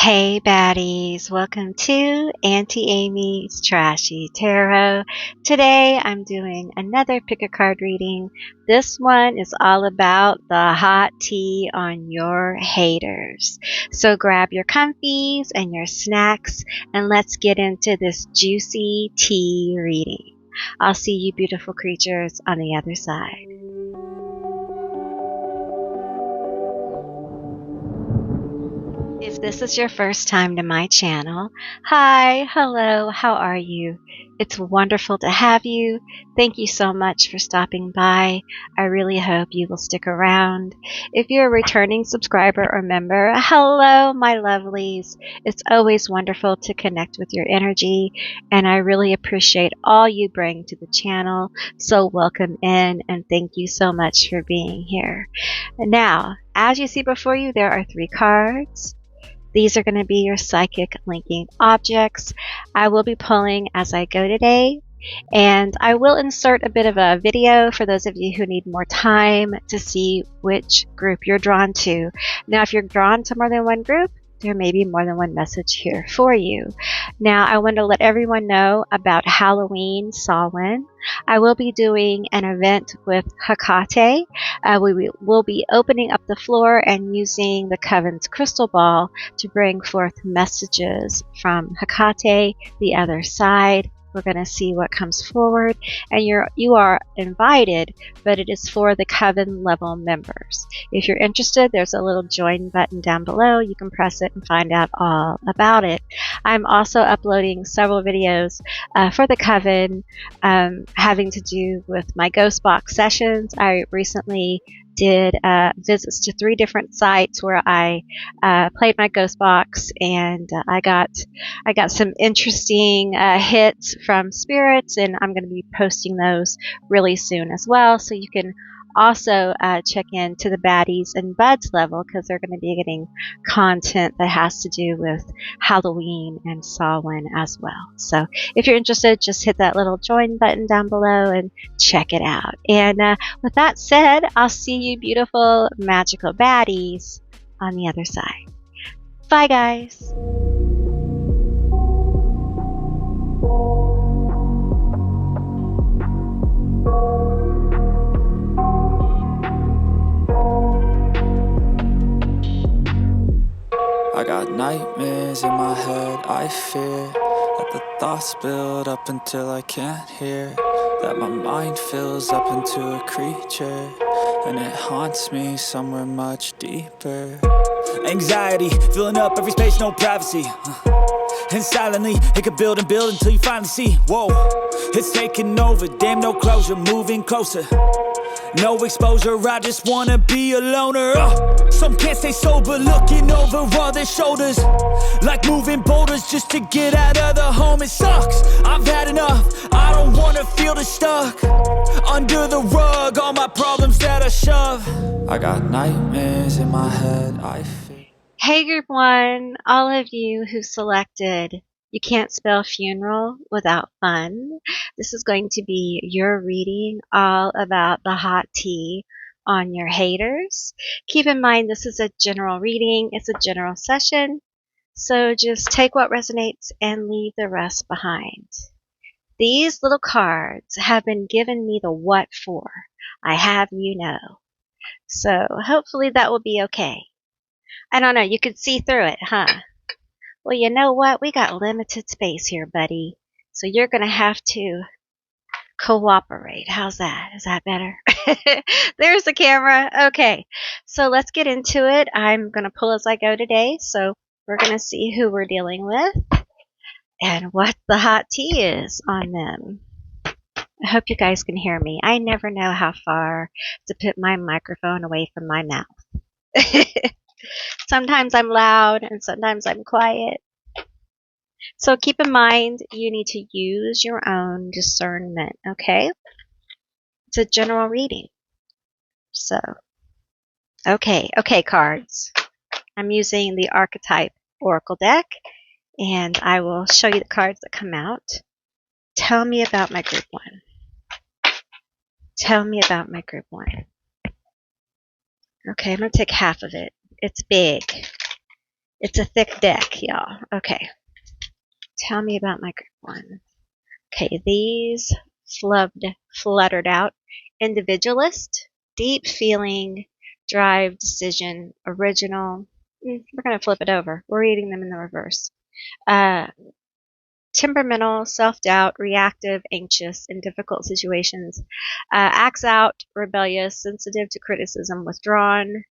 Hey baddies, welcome to Auntie Amy's Trashy Tarot. Today I'm doing another pick a card reading. This one is all about the hot tea on your haters. So grab your comfies and your snacks and let's get into this juicy tea reading. I'll see you beautiful creatures on the other side. If this is your first time to my channel, hi, hello, how are you? It's wonderful to have you. Thank you so much for stopping by. I really hope you will stick around. If you're a returning subscriber or member, hello, my lovelies. It's always wonderful to connect with your energy, and I really appreciate all you bring to the channel. So welcome in, and thank you so much for being here. Now, as you see before you, there are 3 cards. These are going to be your psychic linking objects. I will be pulling as I go today, and I will insert a bit of a video for those of you who need more time to see which group you're drawn to. Now, if you're drawn to more than one group, there may be more than one message here for you. Now, I want to let everyone know about Halloween Samhain. I will be doing an event with Hecate. We will be opening up the floor and using the Coven's crystal ball to bring forth messages from Hecate, the other side. We're going to see what comes forward, and you are invited, but it is for the Coven level members. If you're interested, there's a little join button down below. You can press it and find out all about it. I'm also uploading several videos for the Coven having to do with my ghost box sessions. I recently did visits to 3 different sites where I played my ghost box, and I got some interesting hits from spirits, and I'm going to be posting those really soon as well. So you can also check in to the baddies and buds level, because they're going to be getting content that has to do with Halloween and Samhain as well. So if you're interested, just hit that little join button down below and check it out. And with that said, I'll see you beautiful magical baddies on the other side. Bye guys. I got nightmares in my head, I fear that the thoughts build up until I can't hear, that my mind fills up into a creature, and it haunts me somewhere much deeper. Anxiety, filling up every space, no privacy, and silently, it could build and build until you finally see, whoa, it's taking over, damn no closure, moving closer. No exposure, I just wanna be a loner. Some can't stay sober, looking over all their shoulders, like moving boulders just to get out of the home. It sucks, I've had enough, I don't wanna feel the stuck under the rug, all my problems that I shove. I got nightmares in my head, I feel. Hey group 1, all of you who selected You Can't Spell Funeral Without Fun. This is going to be your reading all about the hot tea on your haters. Keep in mind this is a general reading, it's a general session, so just take what resonates and leave the rest behind. These little cards have been given me the what for. I have you know. So hopefully that will be okay. I don't know, you could see through it, huh? Well, you know what? We got limited space here, buddy. So you're going to have to cooperate. How's that? Is that better? There's the camera. Okay. So let's get into it. I'm going to pull as I go today. So we're going to see who we're dealing with and what the hot tea is on them. I hope you guys can hear me. I never know how far to put my microphone away from my mouth. Sometimes I'm loud and sometimes I'm quiet. So keep in mind you need to use your own discernment, okay? It's a general reading. So, okay, cards. I'm using the Archetype Oracle deck, and I will show you the cards that come out. Tell me about my group 1. Tell me about my group 1. Okay, I'm going to take half of it. It's big. It's a thick deck, y'all. Okay. Tell me about my group one. Okay, these fluttered out. Individualist, deep feeling, drive, decision, original. We're going to flip it over. We're reading them in the reverse. Temperamental, self-doubt, reactive, anxious in difficult situations. Acts out, rebellious, sensitive to criticism, withdrawn,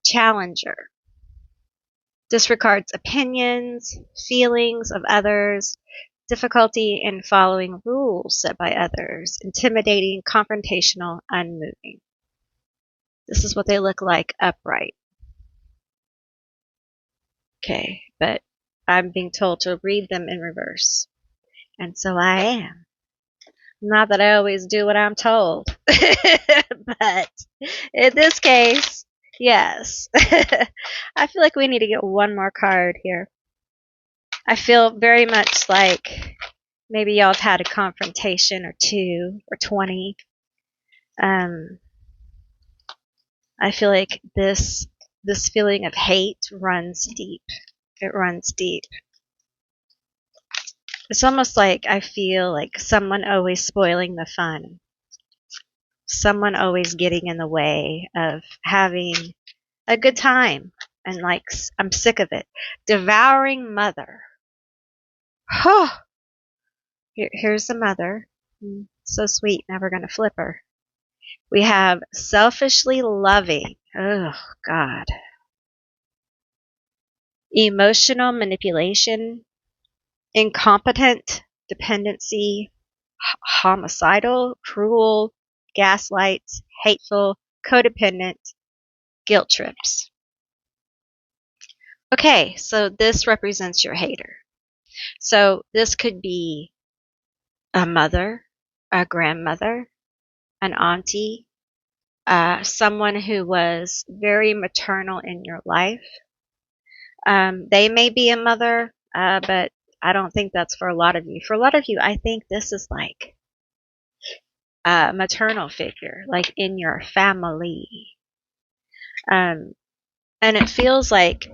challenger. Disregards opinions, feelings of others, difficulty in following rules set by others, intimidating, confrontational, unmoving. This is what they look like upright. Okay, but I'm being told to read them in reverse. And so I am. Not that I always do what I'm told. But in this case, yes. I feel like we need to get one more card here. I feel very much like maybe y'all have had a confrontation or 2 or 20. I feel like this feeling of hate runs deep. It runs deep. It's almost like I feel like someone always spoiling the fun. Someone always getting in the way of having a good time. And like, I'm sick of it. Devouring mother. Here's the mother. So sweet, never gonna flip her. We have selfishly loving. Oh, God. Emotional manipulation, incompetent, dependency, homicidal, cruel, gaslights, hateful, codependent, guilt trips. Okay, so this represents your hater. So this could be a mother, a grandmother, an auntie, someone who was very maternal in your life. They may be a mother, but I don't think that's for a lot of you. For a lot of you, I think this is like a maternal figure, like in your family. And it feels like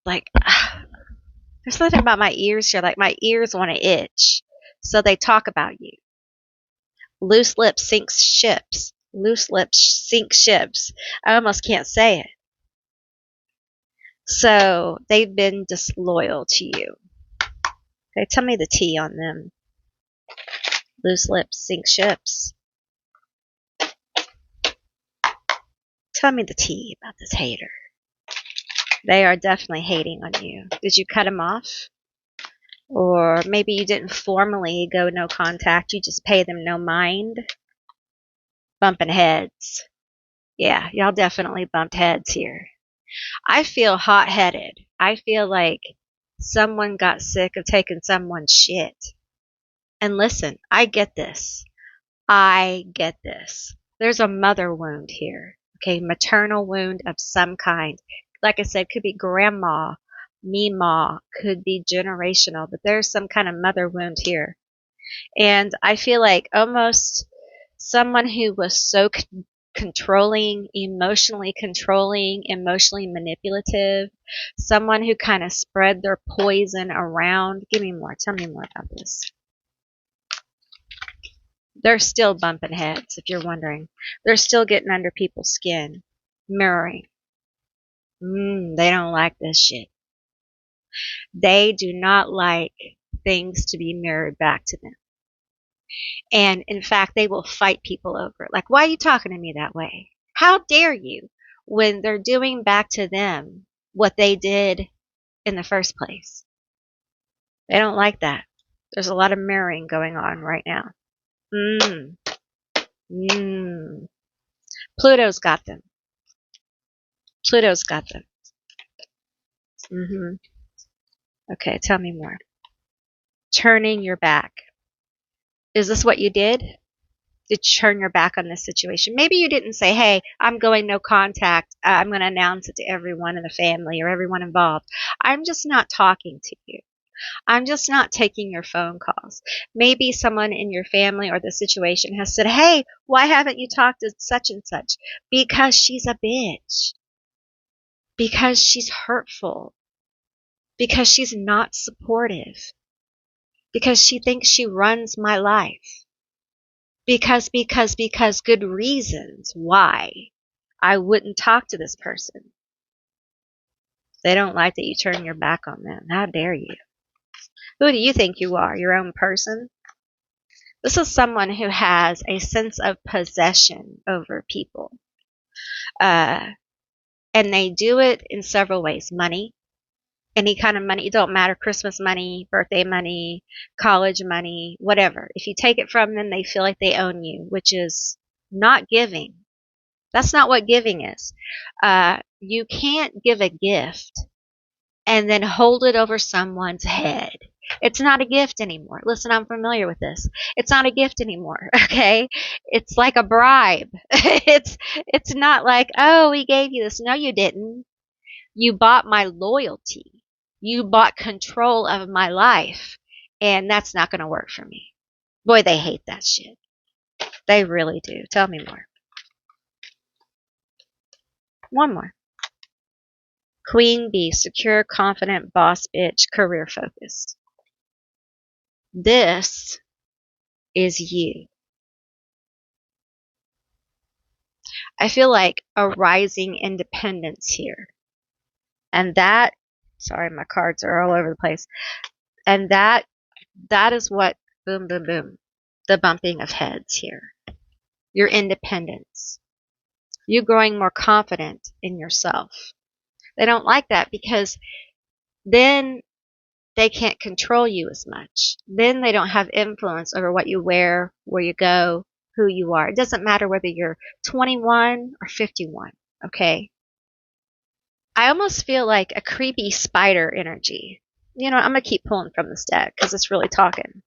there's something about my ears here, like my ears want to itch. So they talk about you. Loose lips sink ships. Loose lips sink ships. I almost can't say it. So they've been disloyal to you. Okay, tell me the tea on them. Loose lips sink ships. Tell me the tea about this hater. They are definitely hating on you. Did you cut them off? Or maybe you didn't formally go no contact. You just pay them no mind. Bumping heads. Yeah, y'all definitely bumped heads here. I feel hot-headed. I feel like someone got sick of taking someone's shit. And listen, I get this. I get this. There's a mother wound here. Okay, maternal wound of some kind. Like I said, could be grandma, Mima, could be generational, but there's some kind of mother wound here. And I feel like almost someone who was so controlling, emotionally manipulative, someone who kind of spread their poison around. Give me more. Tell me more about this. They're still bumping heads, if you're wondering. They're still getting under people's skin. Mirroring. They don't like this shit. They do not like things to be mirrored back to them. And in fact, they will fight people over it. Like, why are you talking to me that way? How dare you? When they're doing back to them what they did in the first place. They don't like that. There's a lot of mirroring going on right now. Pluto's got them. Pluto's got them. Okay, tell me more. Turning your back. Is this what you did? Did you turn your back on this situation? Maybe you didn't say, hey, I'm going no contact. I'm going to announce it to everyone in the family or everyone involved. I'm just not talking to you. I'm just not taking your phone calls. Maybe someone in your family or the situation has said, hey, why haven't you talked to such and such? Because she's a bitch. Because she's hurtful. because she's not supportive, because she thinks she runs my life, because good reasons why I wouldn't talk to this person. They don't like that you turn your back on them. How dare you? Who do you think you are? Your own person? This is someone who has a sense of possession over people. And they do it in several ways. Money, any kind of money. It don't matter. Christmas money, birthday money, college money, whatever. If you take it from them, they feel like they own you, which is not giving. That's not what giving is. You can't give a gift and then hold it over someone's head. It's not a gift anymore. Listen, I'm familiar with this. It's not a gift anymore, okay? It's like a bribe. It's not like, "Oh, we gave you this." No, you didn't. You bought my loyalty. You bought control of my life, and that's not going to work for me. Boy, they hate that shit. They really do. Tell me more. One more. Queen bee, secure, confident, boss bitch, career focused. This is you. I feel like a rising independence here. And that, sorry, my cards are all over the place. And that is what, boom, boom, boom, the bumping of heads here. Your independence. You growing more confident in yourself. They don't like that because then they can't control you as much. Then they don't have influence over what you wear, where you go, who you are. It doesn't matter whether you're 21 or 51, okay? I almost feel like a creepy spider energy. You know, I'm going to keep pulling from this deck because it's really talking.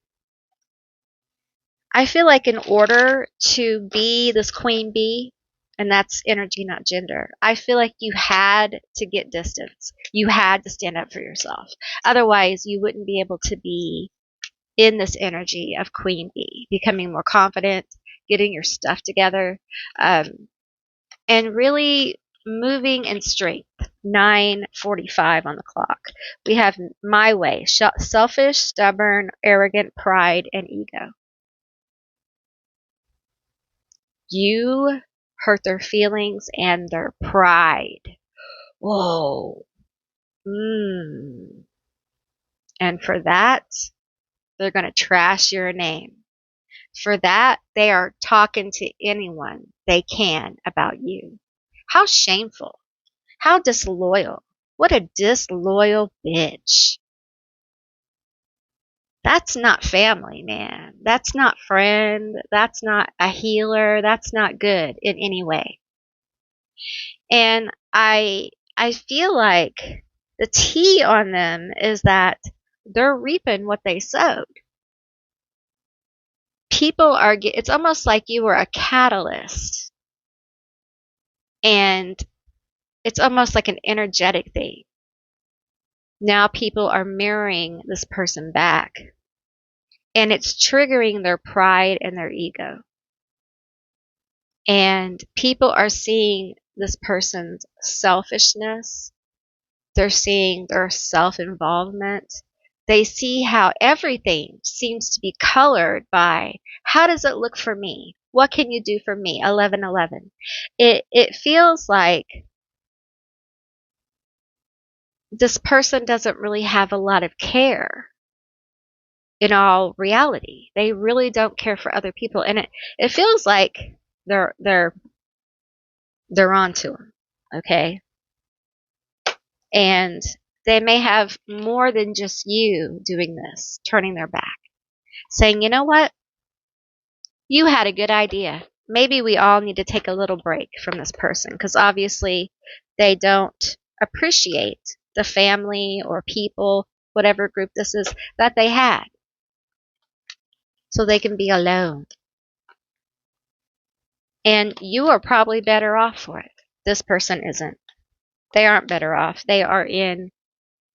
I feel like in order to be this queen bee, and that's energy, not gender, I feel like you had to get distance. You had to stand up for yourself. Otherwise, you wouldn't be able to be in this energy of queen bee, becoming more confident, getting your stuff together, and really moving in strength. 9:45 on the clock. We have my way, selfish, stubborn, arrogant, pride, and ego. You hurt their feelings and their pride. Whoa. And for that, they're going to trash your name. For that, they are talking to anyone they can about you. How shameful. How disloyal. What a disloyal bitch. That's not family, man. That's not friend. That's not a healer. That's not good in any way. And I feel like the tea on them is that they're reaping what they sowed. People are, it's almost like you were a catalyst. And it's almost like an energetic thing. Now people are mirroring this person back. And it's triggering their pride and their ego. And people are seeing this person's selfishness. They're seeing their self-involvement. They see how everything seems to be colored by, how does it look for me? What can you do for me? 11:11. It feels like this person doesn't really have a lot of care. In all reality, they really don't care for other people, and it feels like they're onto them, okay? And they may have more than just you doing this, turning their back, saying, "You know what? You had a good idea. Maybe we all need to take a little break from this person," because obviously they don't appreciate the family or people, whatever group this is, that they had. So they can be alone. And you are probably better off for it. This person isn't. They aren't better off. They are in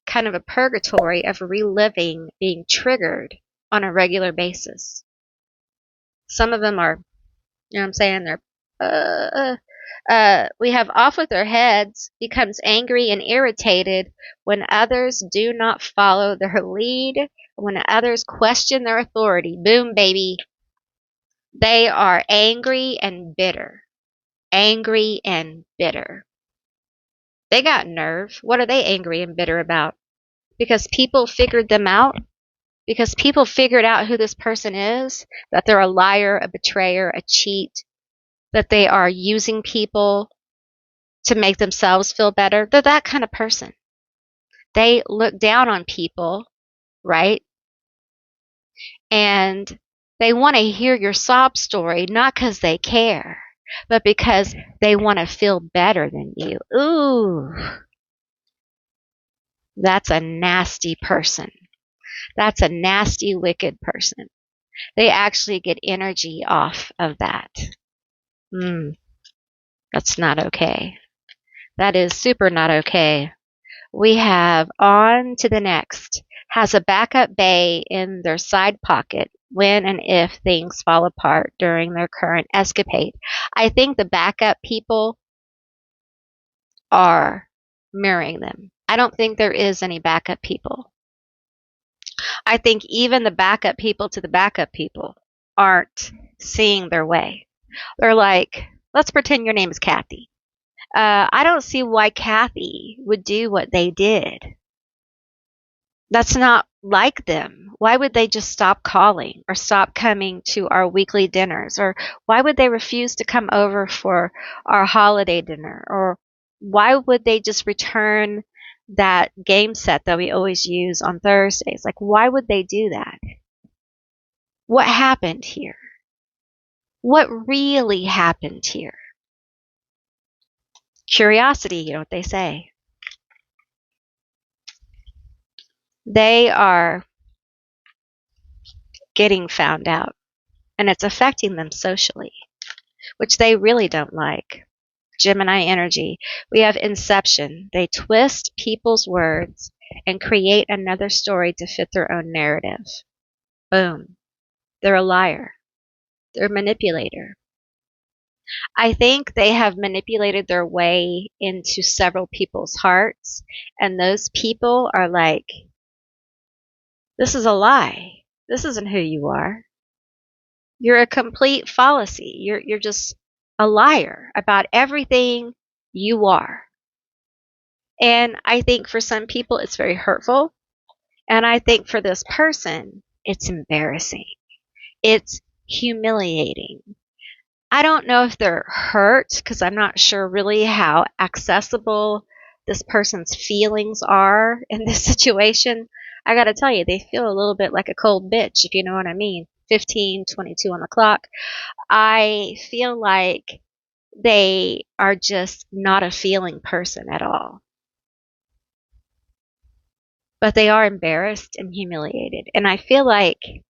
kind of a purgatory of reliving being triggered on a regular basis. Some of them are, you know what I'm saying, they're We have off with their heads, becomes angry and irritated when others do not follow their lead, when others question their authority. Boom, baby. They are angry and bitter. Angry and bitter. They got nerve. What are they angry and bitter about? Because people figured them out? Because people figured out who this person is? That they're a liar, a betrayer, a cheat, that they are using people to make themselves feel better? They're that kind of person. They look down on people, right? And they want to hear your sob story, not because they care, but because they want to feel better than you. Ooh, that's a nasty person. That's a nasty, wicked person. They actually get energy off of that. That's not okay. That is super not okay. We have on to the next. Has a backup bay in their side pocket when and if things fall apart during their current escapade. I think the backup people are mirroring them. I don't think there is any backup people. I think even the backup people to the backup people aren't seeing their way. They're like, let's pretend your name is Kathy. I don't see why Kathy would do what they did. That's not like them. Why would they just stop calling or stop coming to our weekly dinners? Or why would they refuse to come over for our holiday dinner? Or why would they just return that game set that we always use on Thursdays? Like, why would they do that? What happened here? What really happened here? Curiosity, you know what they say. They are getting found out, and it's affecting them socially, which they really don't like. Gemini energy. We have inception. They twist people's words and create another story to fit their own narrative. Boom. They're a liar. They're a manipulator. I think they have manipulated their way into several people's hearts, and those people are like, this is a lie. This isn't who you are. You're a complete fallacy. You're just a liar about everything you are. And I think for some people it's very hurtful. And I think for this person, it's embarrassing. It's humiliating. I don't know if they're hurt because I'm not sure really how accessible this person's feelings are in this situation. I got to tell you, they feel a little bit like a cold bitch, if you know what I mean. 15:22 on the clock. I feel like they are just not a feeling person at all. But they are embarrassed and humiliated. And I feel like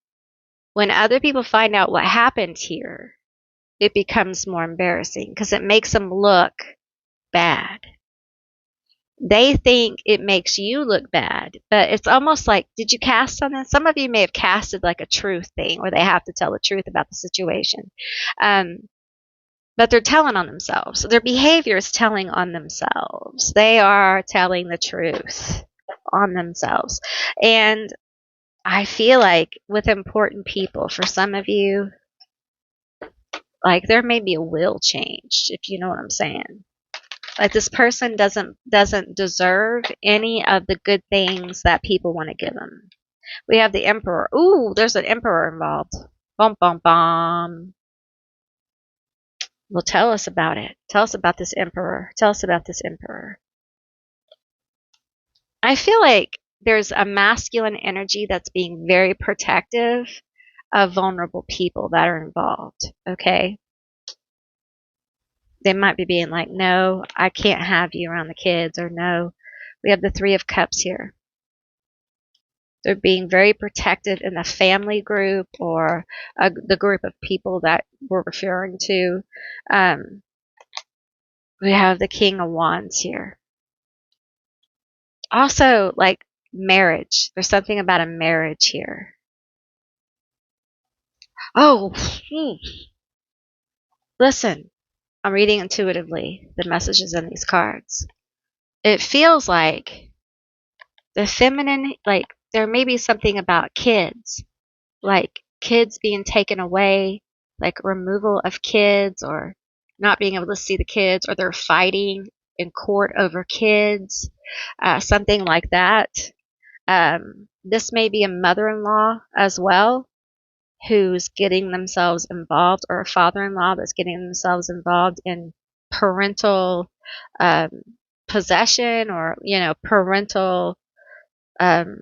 when other people find out what happened here, it becomes more embarrassing because it makes them look bad. They think it makes you look bad, but it's almost like, did you cast on this? Some of you may have casted like a truth thing where they have to tell the truth about the situation. But they're telling on themselves. Their behavior is telling on themselves. They are telling the truth on themselves. And I feel like with important people, for some of you, like there may be a will change, if you know what I'm saying. Like this person doesn't deserve any of the good things that people want to give them. We have the emperor. Ooh, there's an emperor involved. Bum bum bum. Well, tell us about it. Tell us about this emperor. Tell us about this emperor. I feel like there's a masculine energy that's being very protective of vulnerable people that are involved. Okay? They might be being like, no, I can't have you around the kids, or no. We have the Three of Cups here. They're being very protected in the family group or the group of people that we're referring to. We have the King of Wands here. Also, like marriage. There's something about a marriage here. Oh, listen. I'm reading intuitively the messages in these cards. It feels like the feminine, like there may be something about kids, like kids being taken away, like removal of kids or not being able to see the kids, or they're fighting in court over kids, something like that. This may be a mother-in-law as well who's getting themselves involved, or a father-in-law that's getting themselves involved in parental um, possession, or parental um,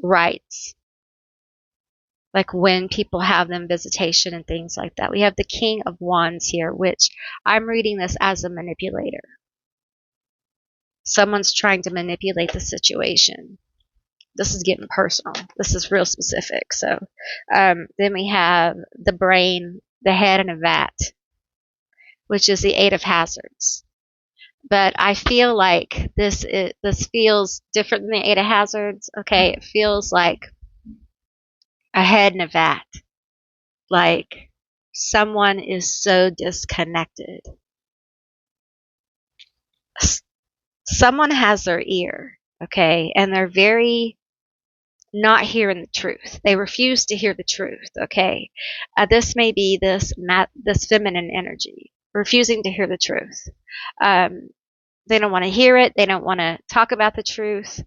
rights, like when people have them visitation and things like that. We have the King of Wands here, which I'm reading this as a manipulator. Someone's trying to manipulate the situation. This is getting personal. This is real specific. So then we have the brain, the head in a vat, which is the Eight of Hazards. But I feel like this feels different than the Eight of Hazards. Okay, it feels like a head in a vat. Like someone is so disconnected. Someone has their ear, okay, and they're very not hearing the truth. They refuse to hear the truth, okay. This may be this feminine energy refusing to hear the truth. They don't want to hear it. They don't want to talk about the truth.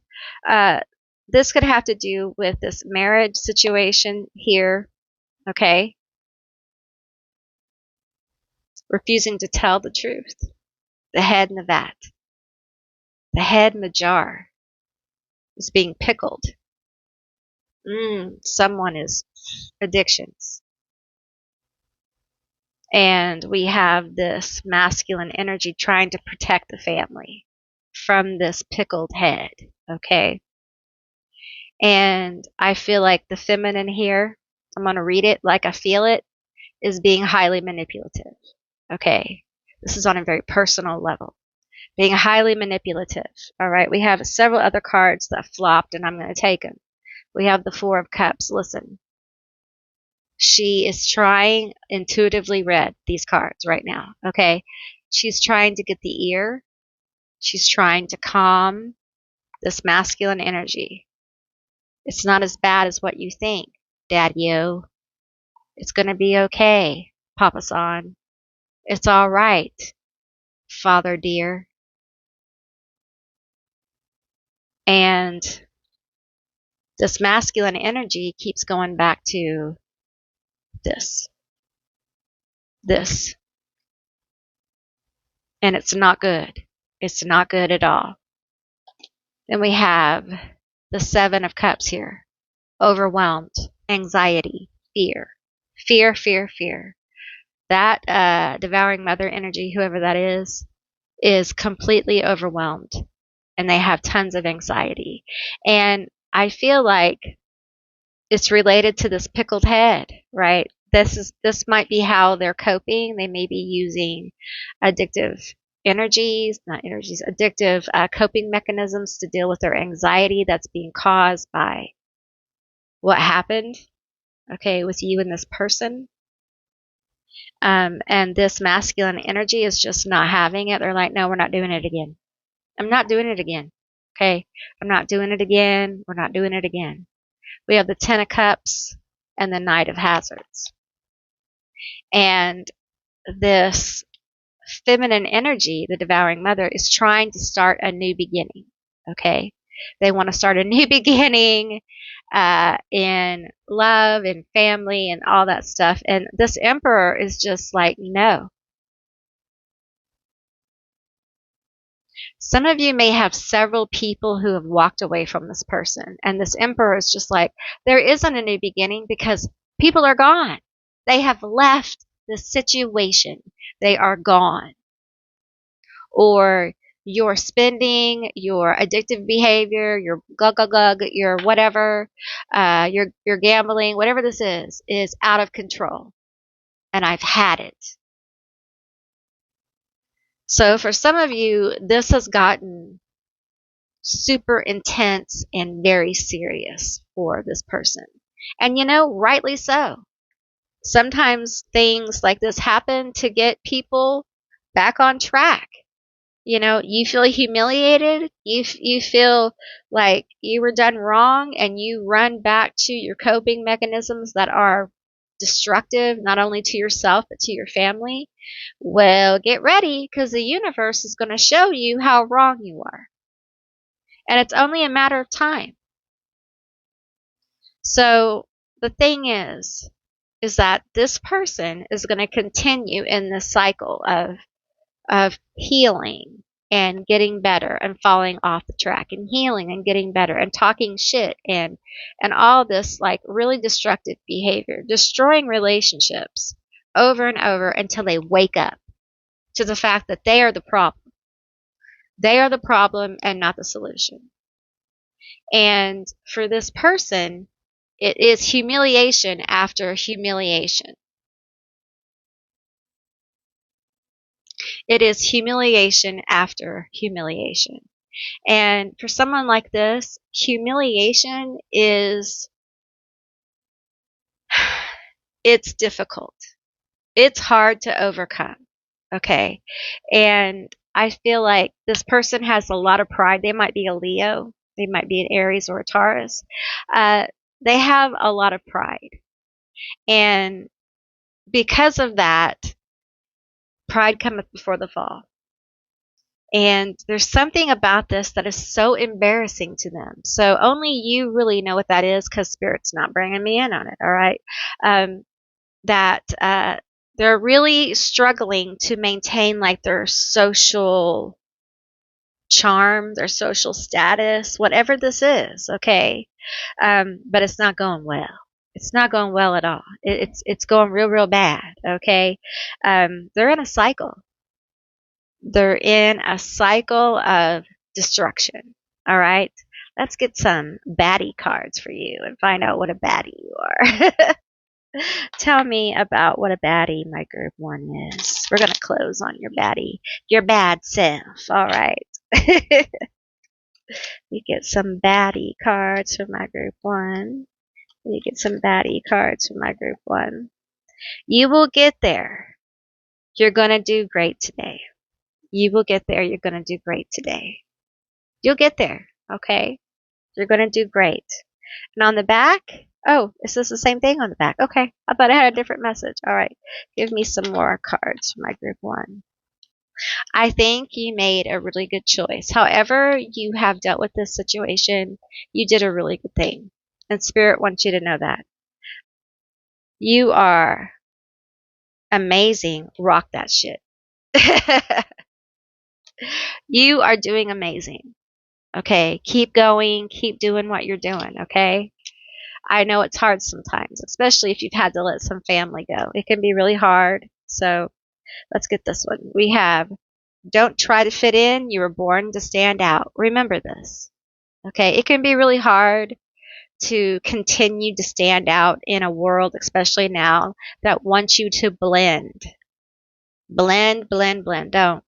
This could have to do with this marriage situation here, okay. Refusing to tell the truth. The head in the vat. The head in the jar is being pickled. Someone is addictions. And we have this masculine energy trying to protect the family from this pickled head, okay? And I feel like the feminine here, I'm going to read it like I feel it, is being highly manipulative, okay? This is on a very personal level. Being highly manipulative, all right? We have several other cards that flopped, and I'm going to take them. We have the Four of Cups. Listen. She is trying, intuitively read these cards right now, okay? She's trying to get the ear. She's trying to calm this masculine energy. It's not as bad as what you think, Daddy-o. It's going to be okay, Papa-san. It's all right, Father dear. And this masculine energy keeps going back to this. And it's not good. It's not good at all. Then we have the Seven of Cups here. Overwhelmed, anxiety, fear. Fear, fear, fear. That devouring mother energy, whoever that is completely overwhelmed. And they have tons of anxiety. And I feel like it's related to this pickled head, right? This might be how they're coping. They may be using addictive addictive coping mechanisms to deal with their anxiety that's being caused by what happened, okay, with you and this person. And this masculine energy is just not having it. They're like, no, we're not doing it again. I'm not doing it again. Okay, I'm not doing it again. We're not doing it again. We have the Ten of Cups and the Knight of Hazards. And this feminine energy, the devouring mother, is trying to start a new beginning. Okay? They want to start a new beginning in love and family and all that stuff. And this emperor is just like, no. Some of you may have several people who have walked away from this person. And this emperor is just like, there isn't a new beginning because people are gone. They have left the situation. They are gone. Or your spending, your addictive behavior, your gug, your whatever, your gambling, whatever this is out of control. And I've had it. So for some of you, this has gotten super intense and very serious for this person. And rightly so. Sometimes things like this happen to get people back on track. You feel humiliated, you feel like you were done wrong, and you run back to your coping mechanisms that are destructive, not only to yourself, but to your family. Well, get ready, because the universe is going to show you how wrong you are. And it's only a matter of time. So the thing is that this person is going to continue in this cycle of healing and getting better and falling off the track, and healing and getting better and talking shit and all this like really destructive behavior, destroying relationships over and over until they wake up to the fact that they are the problem. They are the problem and not the solution. And for this person, it is humiliation after humiliation. It is humiliation after humiliation. And for someone like this, humiliation it's difficult. It's hard to overcome. Okay. And I feel like this person has a lot of pride. They might be a Leo. They might be an Aries or a Taurus. They have a lot of pride. And because of that, pride cometh before the fall. And there's something about this that is so embarrassing to them. So only you really know what that is, because Spirit's not bringing me in on it, all right? That they're really struggling to maintain like their social charm, their social status, whatever this is, okay? But it's not going well. It's not going well at all. It's going real bad, okay? They're in a cycle. They're in a cycle of destruction. All right. Let's get some baddie cards for you and find out what a baddie you are. Tell me about what a baddie my group one is. We're going to close on your baddie, your bad self. All right. You get some baddie cards for my group one. You get some baddie cards for my group one. You will get there. You're going to do great today. You will get there. You're going to do great today. You'll get there, okay? You're going to do great. And on the back, oh, is this the same thing on the back? Okay, I thought I had a different message. All right, give me some more cards for my group one. I think you made a really good choice. However you have dealt with this situation, you did a really good thing. And Spirit wants you to know that. You are amazing. Rock that shit. You are doing amazing. Okay, keep going, keep doing what you're doing, okay? I know it's hard sometimes, especially if you've had to let some family go. It can be really hard. So let's get this one. We have, don't try to fit in. You were born to stand out. Remember this, okay? It can be really hard to continue to stand out in a world, especially now, that wants you to blend. Blend, blend, blend. Don't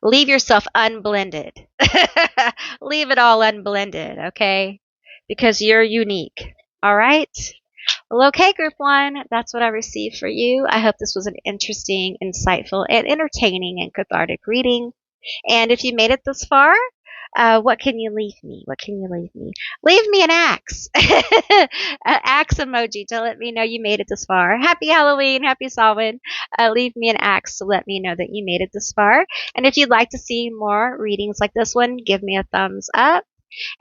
leave yourself unblended. Leave it all unblended, okay? Because you're unique. All right? Well, okay, group one, that's what I received for you. I hope this was an interesting, insightful, and entertaining and cathartic reading. And if you made it this far, what can you leave me? What can you leave me? Leave me an axe. An axe emoji to let me know you made it this far. Happy Halloween. Happy Samhain. Leave me an axe to let me know that you made it this far. And if you'd like to see more readings like this one, give me a thumbs up.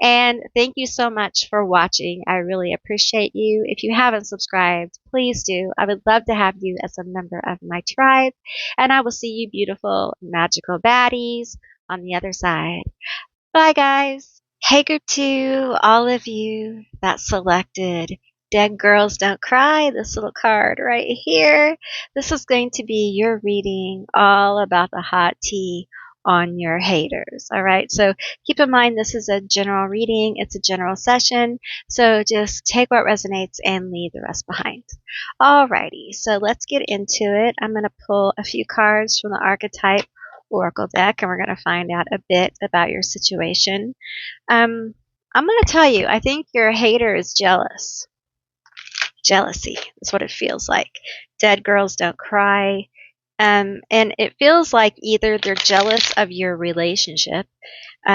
And thank you so much for watching. I really appreciate you. If you haven't subscribed, please do. I would love to have you as a member of my tribe. And I will see you beautiful, magical baddies on the other side. Bye, guys. Hey, group two, all of you that selected Dead Girls Don't Cry, this little card right here. This is going to be your reading all about the hot tea on your haters. All right. So keep in mind, this is a general reading. It's a general session. So just take what resonates and leave the rest behind. All righty. So let's get into it. I'm going to pull a few cards from the archetype oracle deck, and we're going to find out a bit about your situation. I'm going to tell you, I think your hater is jealous. jealousy. That's what it feels like. Dead girls don't cry. And it feels like either they're jealous of your relationship.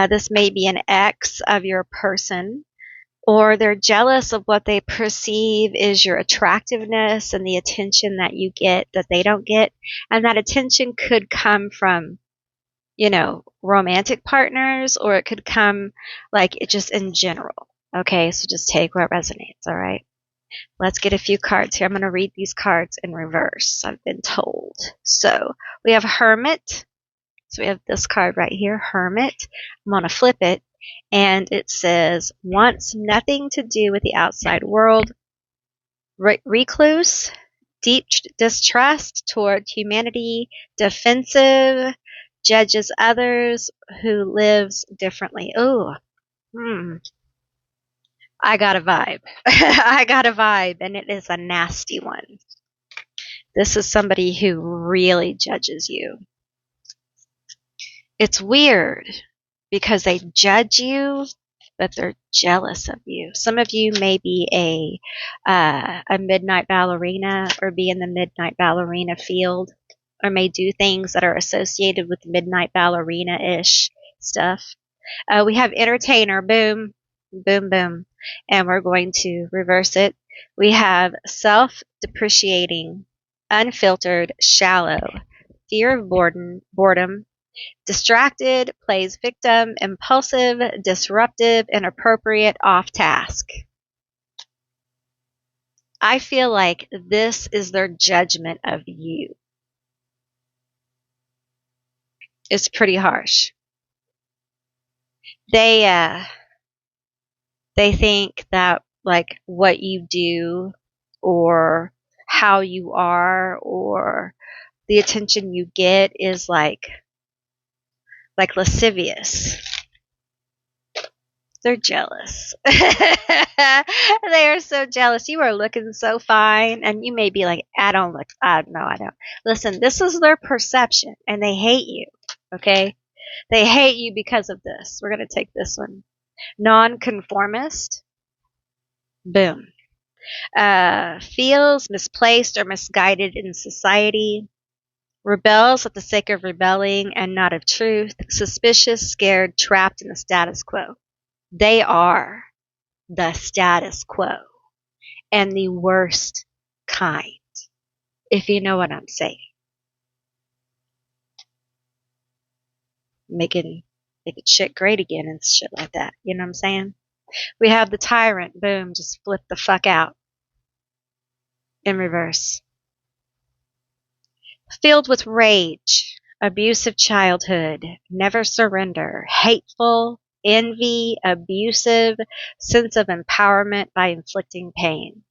This may be an ex of your person, or they're jealous of what they perceive is your attractiveness and the attention that you get that they don't get. And that attention could come from, romantic partners, or it could come like it just in general. Okay, so just take what resonates, all right? Let's get a few cards here. I'm going to read these cards in reverse, I've been told. So we have Hermit. So we have this card right here, Hermit. I'm going to flip it, and it says, wants nothing to do with the outside world. Recluse, deep distrust toward humanity, defensive, judges others, who lives differently. Oh, I got a vibe. I got a vibe, and it is a nasty one. This is somebody who really judges you. It's weird because they judge you, but they're jealous of you. Some of you may be a midnight ballerina, or be in the midnight ballerina field, or may do things that are associated with midnight ballerina-ish stuff. We have entertainer, boom, boom, boom, and we're going to reverse it. We have self-depreciating, unfiltered, shallow, fear of boredom, distracted, plays victim, impulsive, disruptive, inappropriate, off task. I feel like this is their judgment of you. It's pretty harsh. They think that like what you do, or how you are, or the attention you get is like lascivious. They're jealous. They are so jealous. You are looking so fine, and you may be like, I don't. Listen, this is their perception, and they hate you. Okay? They hate you because of this. We're going to take this one. Nonconformist. Boom. Feels misplaced or misguided in society. Rebels at the sake of rebelling and not of truth. Suspicious, scared, trapped in the status quo. They are the status quo, and the worst kind, if you know what I'm saying. Making shit great again and shit like that. You know what I'm saying? We have the tyrant. Boom, just flip the fuck out. In reverse. Filled with rage, abusive childhood, never surrender, hateful, envy, abusive, sense of empowerment by inflicting pain.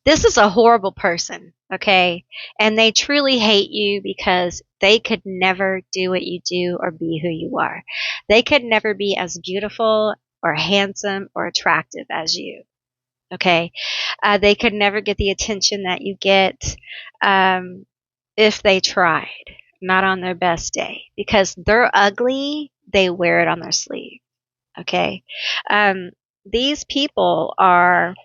This is a horrible person, okay? And they truly hate you because they could never do what you do or be who you are. They could never be as beautiful or handsome or attractive as you, okay? They could never get the attention that you get if they tried, not on their best day. Because they're ugly, they wear it on their sleeve, okay? These people are...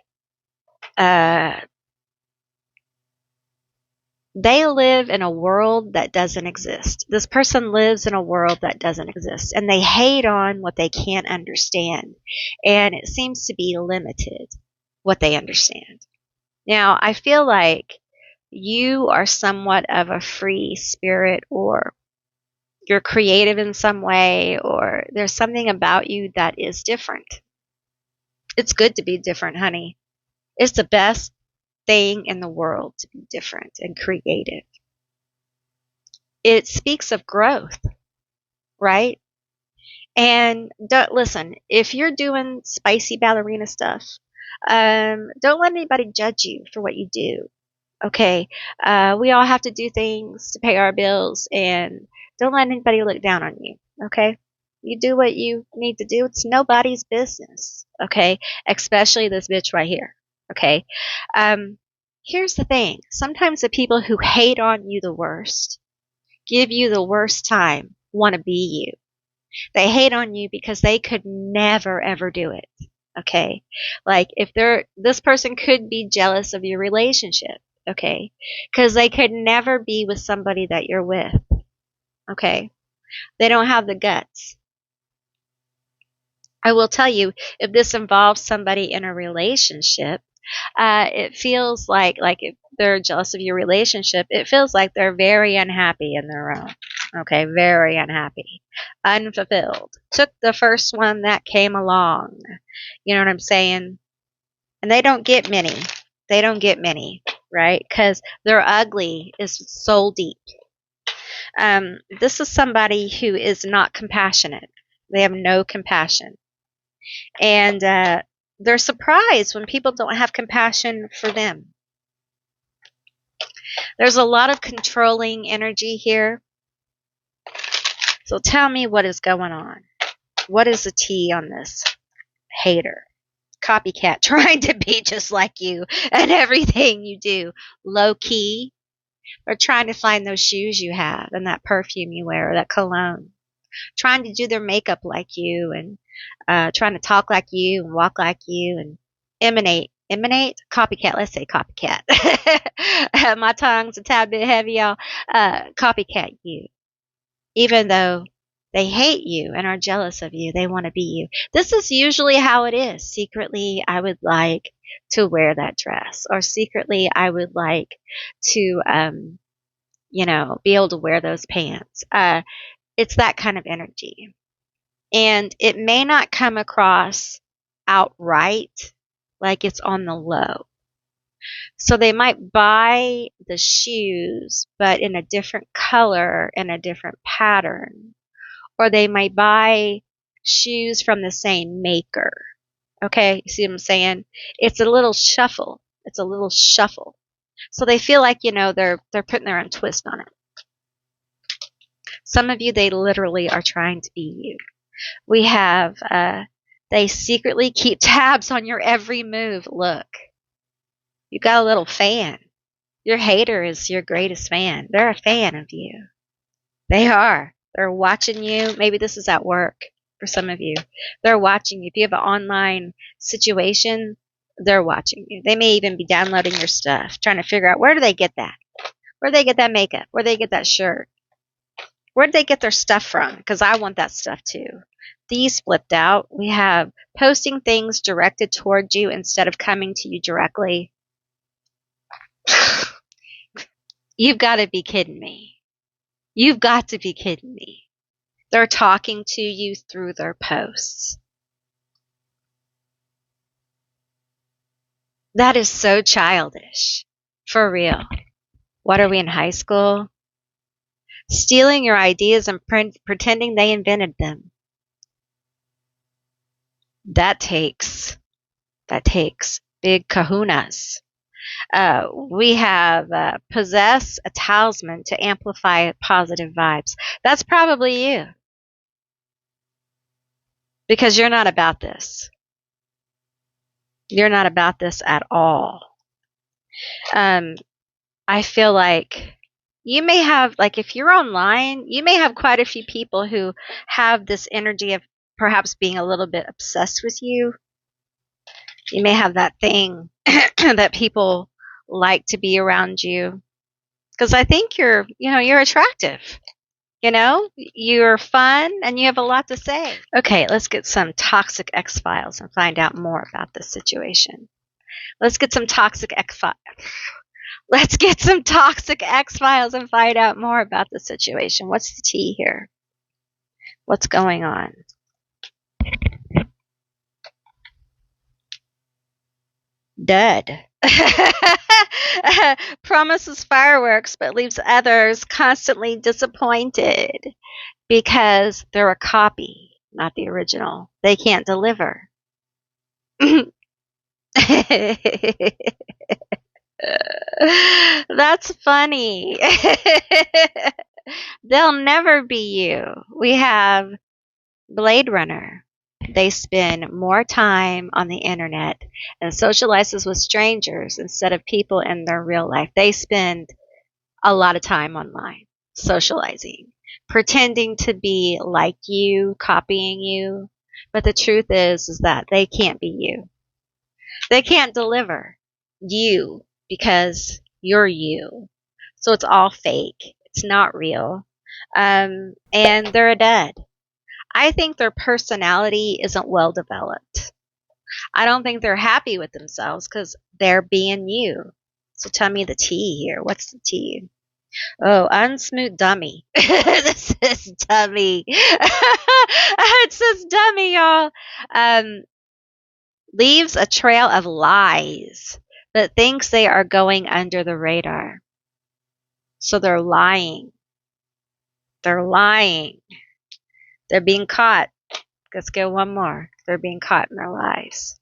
they live in a world that doesn't exist. This person lives in a world that doesn't exist, and they hate on what they can't understand, and it seems to be limited, what they understand. Now, I feel like you are somewhat of a free spirit, or you're creative in some way, or there's something about you that is different. It's good to be different, honey. It's the best thing in the world to be different and creative. It speaks of growth, right? And listen, if you're doing spicy ballerina stuff, don't let anybody judge you for what you do. Okay, we all have to do things to pay our bills, and don't let anybody look down on you. Okay, you do what you need to do. It's nobody's business. Okay, especially this bitch right here. Okay, here's the thing. Sometimes the people who hate on you the worst, give you the worst time, want to be you. They hate on you because they could never ever do it. Okay. Like if this person could be jealous of your relationship. Okay. Because they could never be with somebody that you're with. Okay. They don't have the guts. I will tell you, if this involves somebody in a relationship, it feels like if they're jealous of your relationship, it feels like they're very unhappy in their own. Okay, very unhappy, unfulfilled. Took the first one that came along. You know what I'm saying? And they don't get many. They don't get many, right? Because their ugly is soul deep. This is somebody who is not compassionate. They have no compassion. And they're surprised when people don't have compassion for them. There's a lot of controlling energy here. So tell me what is going on. What is the tea on this hater? Copycat, trying to be just like you and everything you do. Low key. Or trying to find those shoes you have and that perfume you wear or that cologne. Trying to do their makeup like you and trying to talk like you and walk like you and emanate, copycat. Let's say copycat. My tongue's a tad bit heavy, y'all. Copycat you, even though they hate you and are jealous of you, they want to be you. This is usually how it is. Secretly, I would like to wear that dress, or secretly, I would like to, be able to wear those pants. It's that kind of energy. And it may not come across outright like it's on the low. So they might buy the shoes, but in a different color and a different pattern. Or they might buy shoes from the same maker. Okay, you see what I'm saying? It's a little shuffle. It's a little shuffle. So they feel like, they're putting their own twist on it. Some of you, they literally are trying to be you. We have, they secretly keep tabs on your every move. Look, you got a little fan. Your hater is your greatest fan. They're a fan of you. They are. They're watching you. Maybe this is at work for some of you. They're watching you. If you have an online situation, they're watching you. They may even be downloading your stuff, trying to figure out where do they get that? Where do they get that makeup? Where do they get that shirt? Where did they get their stuff from? Because I want that stuff too. These flipped out. We have posting things directed towards you instead of coming to you directly. You've got to be kidding me. You've got to be kidding me. They're talking to you through their posts. That is so childish. For real. What are we in high school? Stealing your ideas and pretending they invented them. That takes big kahunas. We have possess a talisman to amplify positive vibes. That's probably you. Because you're not about this. You're not about this at all. I feel like you may have, like if you're online, you may have quite a few people who have this energy of perhaps being a little bit obsessed with you. You may have that thing that people like to be around you. Because I think you're attractive. You're fun and you have a lot to say. Okay, let's get some toxic X-Files and find out more about this situation. Let's get some toxic X-Files. Let's get some toxic X-Files and find out more about the situation. What's the tea here? What's going on? Dud. Promises fireworks but leaves others constantly disappointed because they're a copy, not the original. They can't deliver. That's funny. They'll never be you. We have Blade Runner. They spend more time on the internet and socializes with strangers instead of people in their real life. They spend a lot of time online socializing, pretending to be like you, copying you. But the truth is that they can't be you. They can't deliver you because you're you. So it's all fake. It's not real. And they're dead. I think their personality isn't well developed. I don't think they're happy with themselves because they're being you. So tell me the T here. What's the T? Oh, unsmooth dummy. This is dummy. It says dummy, y'all. Um, Leaves a trail of lies, but thinks they are going under the radar. So they're lying. They're lying. They're being caught. Let's go one more. They're being caught in their lies.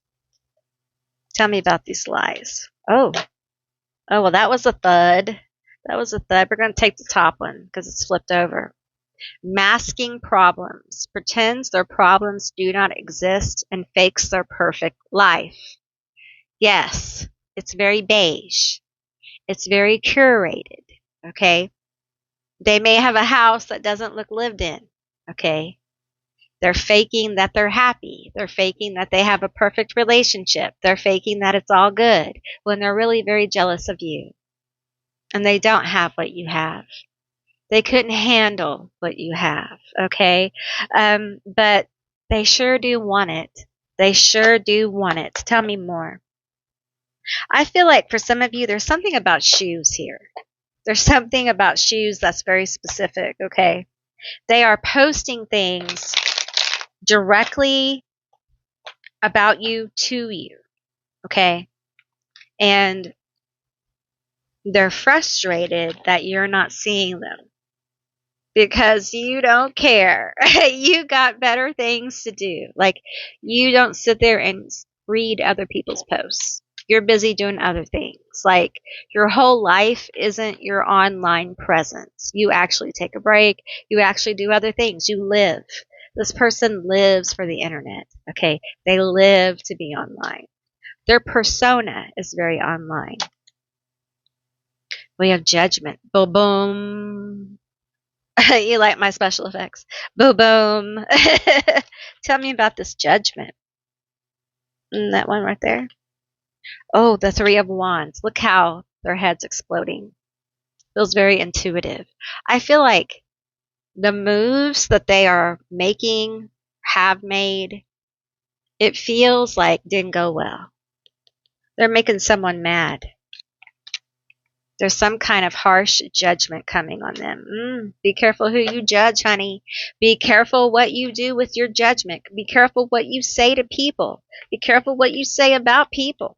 Tell me about these lies. Oh, well, that was a thud. That was a thud. We're going to take the top one because it's flipped over. Masking problems. Pretends their problems do not exist and fakes their perfect life. Yes, it's very beige. It's very curated. Okay. They may have a house that doesn't look lived in. Okay. They're faking that they're happy. They're faking that they have a perfect relationship. They're faking that it's all good when they're really very jealous of you. And they don't have what you have. They couldn't handle what you have. Okay. But they sure do want it. They sure do want it. Tell me more. I feel like for some of you, there's something about shoes here. There's something about shoes that's very specific. Okay. They are posting things directly about you to you. Okay. And they're frustrated that you're not seeing them because you don't care. You got better things to do. Like, you don't sit there and read other people's posts. You're busy doing other things. Like, your whole life isn't your online presence. You actually take a break. You actually do other things. You live. This person lives for the internet. Okay. They live to be online. Their persona is very online. We have judgment. Boom, boom. You like my special effects. Boom, boom. Tell me about this judgment. That one right there. Oh, the Three of Wands. Look how their head's exploding. Feels very intuitive. I feel like the moves that they are making, have made, it feels like didn't go well. They're making someone mad. There's some kind of harsh judgment coming on them. Be careful who you judge, honey. Be careful what you do with your judgment. Be careful what you say to people. Be careful what you say about people.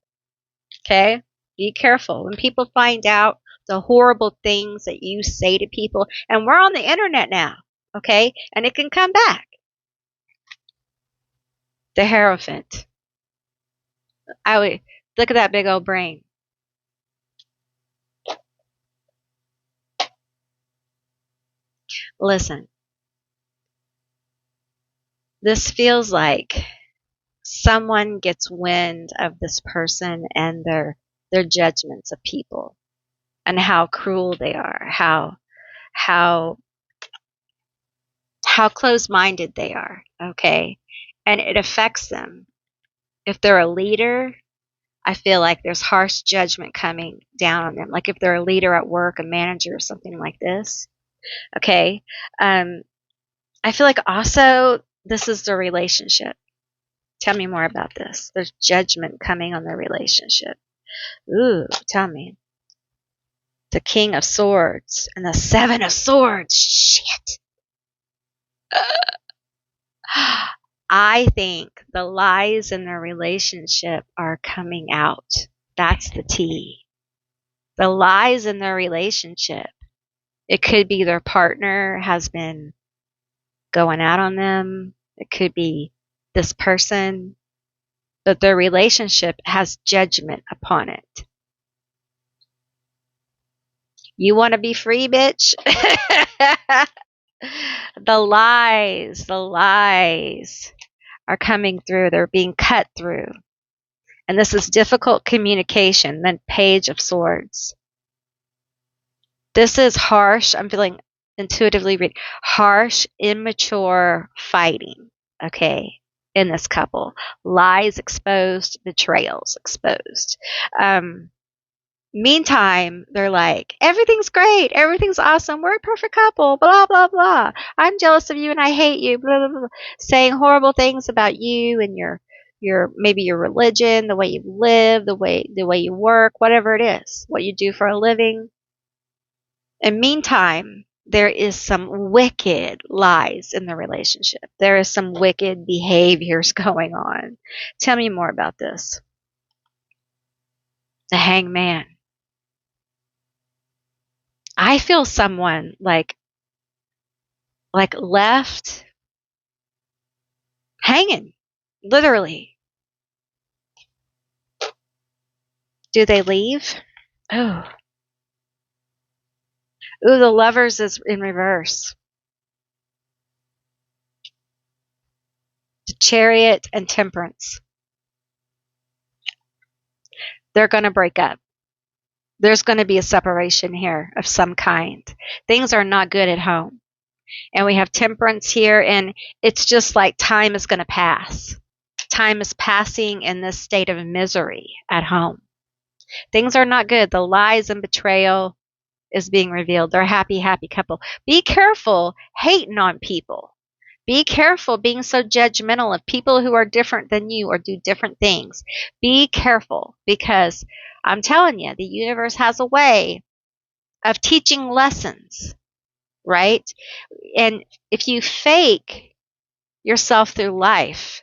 Okay? Be careful. When people find out the horrible things that you say to people, and we're on the internet now, okay? And it can come back. The Hierophant. Look at that big old brain. Listen, this feels like someone gets wind of this person and their judgments of people and how cruel they are, how close-minded they are, okay? And it affects them. If they're a leader, I feel like there's harsh judgment coming down on them. Like if they're a leader at work, a manager or something like this, okay? I feel like also this is their relationship. Tell me more about this. There's judgment coming on their relationship. Ooh, tell me. The King of Swords and the Seven of Swords. Shit. I think the lies in their relationship are coming out. That's the T. The lies in their relationship. It could be their partner has been going out on them. It could be this person. But their relationship has judgment upon it. You want to be free, bitch? The lies are coming through. They're being cut through. And this is difficult communication. Then Page of Swords. This is harsh. I'm feeling intuitively harsh, immature fighting. Okay. in this couple. Lies exposed, betrayals exposed. Meantime, they're like, everything's great, everything's awesome, we're a perfect couple, blah, blah, blah. I'm jealous of you and I hate you, blah, blah, blah. Saying horrible things about you and your maybe your religion, the way you live, the way you work, whatever it is, what you do for a living. And meantime, there is some wicked lies in the relationship. There is some wicked behaviors going on. Tell me more about this. The hangman. I feel someone like left hanging, literally. Do they leave? Oh. Ooh, the lovers is in reverse. The chariot and temperance. They're going to break up. There's going to be a separation here of some kind. Things are not good at home. And we have temperance here, and it's just like time is going to pass. Time is passing in this state of misery at home. Things are not good. The lies and betrayal is being revealed. They're a happy, happy couple. Be careful hating on people. Be careful being so judgmental of people who are different than you or do different things. Be careful, because I'm telling you, the universe has a way of teaching lessons, right? And if you fake yourself through life,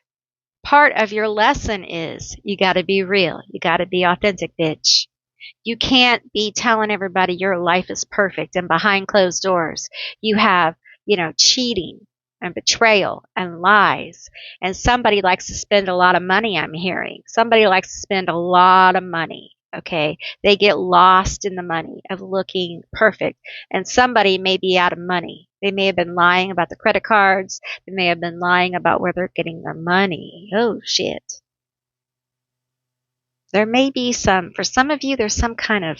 part of your lesson is you got to be real. You got to be authentic, bitch. You can't be telling everybody your life is perfect and behind closed doors you have, cheating and betrayal and lies. And somebody likes to spend a lot of money, I'm hearing. Somebody likes to spend a lot of money. Okay. They get lost in the money of looking perfect. And somebody may be out of money. They may have been lying about the credit cards. They may have been lying about where they're getting their money. Oh, shit. There may be for some of you, there's some kind of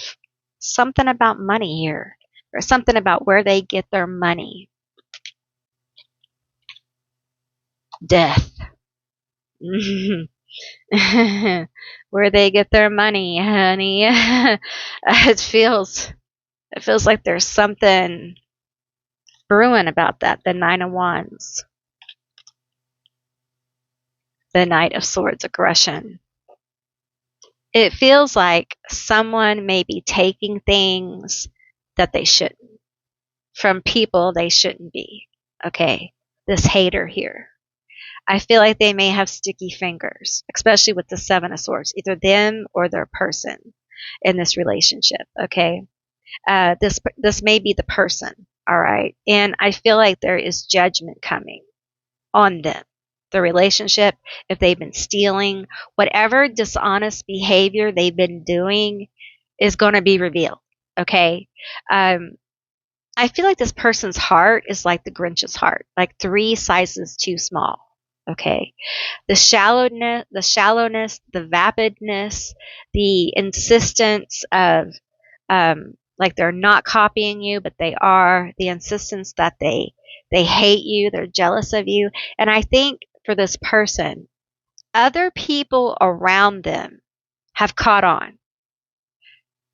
something about money here, or something about where they get their money. Death. Where they get their money, honey. It feels like there's something brewing about that. The Nine of Wands. The Knight of Swords, aggression. It feels like someone may be taking things that they shouldn't from people they shouldn't be. Okay, this hater here. I feel like they may have sticky fingers, especially with the Seven of Swords, either them or their person in this relationship. Okay, this may be the person. All right, and I feel like there is judgment coming on them. The relationship, if they've been stealing, whatever dishonest behavior they've been doing is going to be revealed. Okay. I feel like this person's heart is like the Grinch's heart, like 3 sizes too small. Okay. The shallowness, the vapidness, the insistence of, like they're not copying you, but they are, the insistence that they hate you, they're jealous of you. And I think for this person, other people around them have caught on.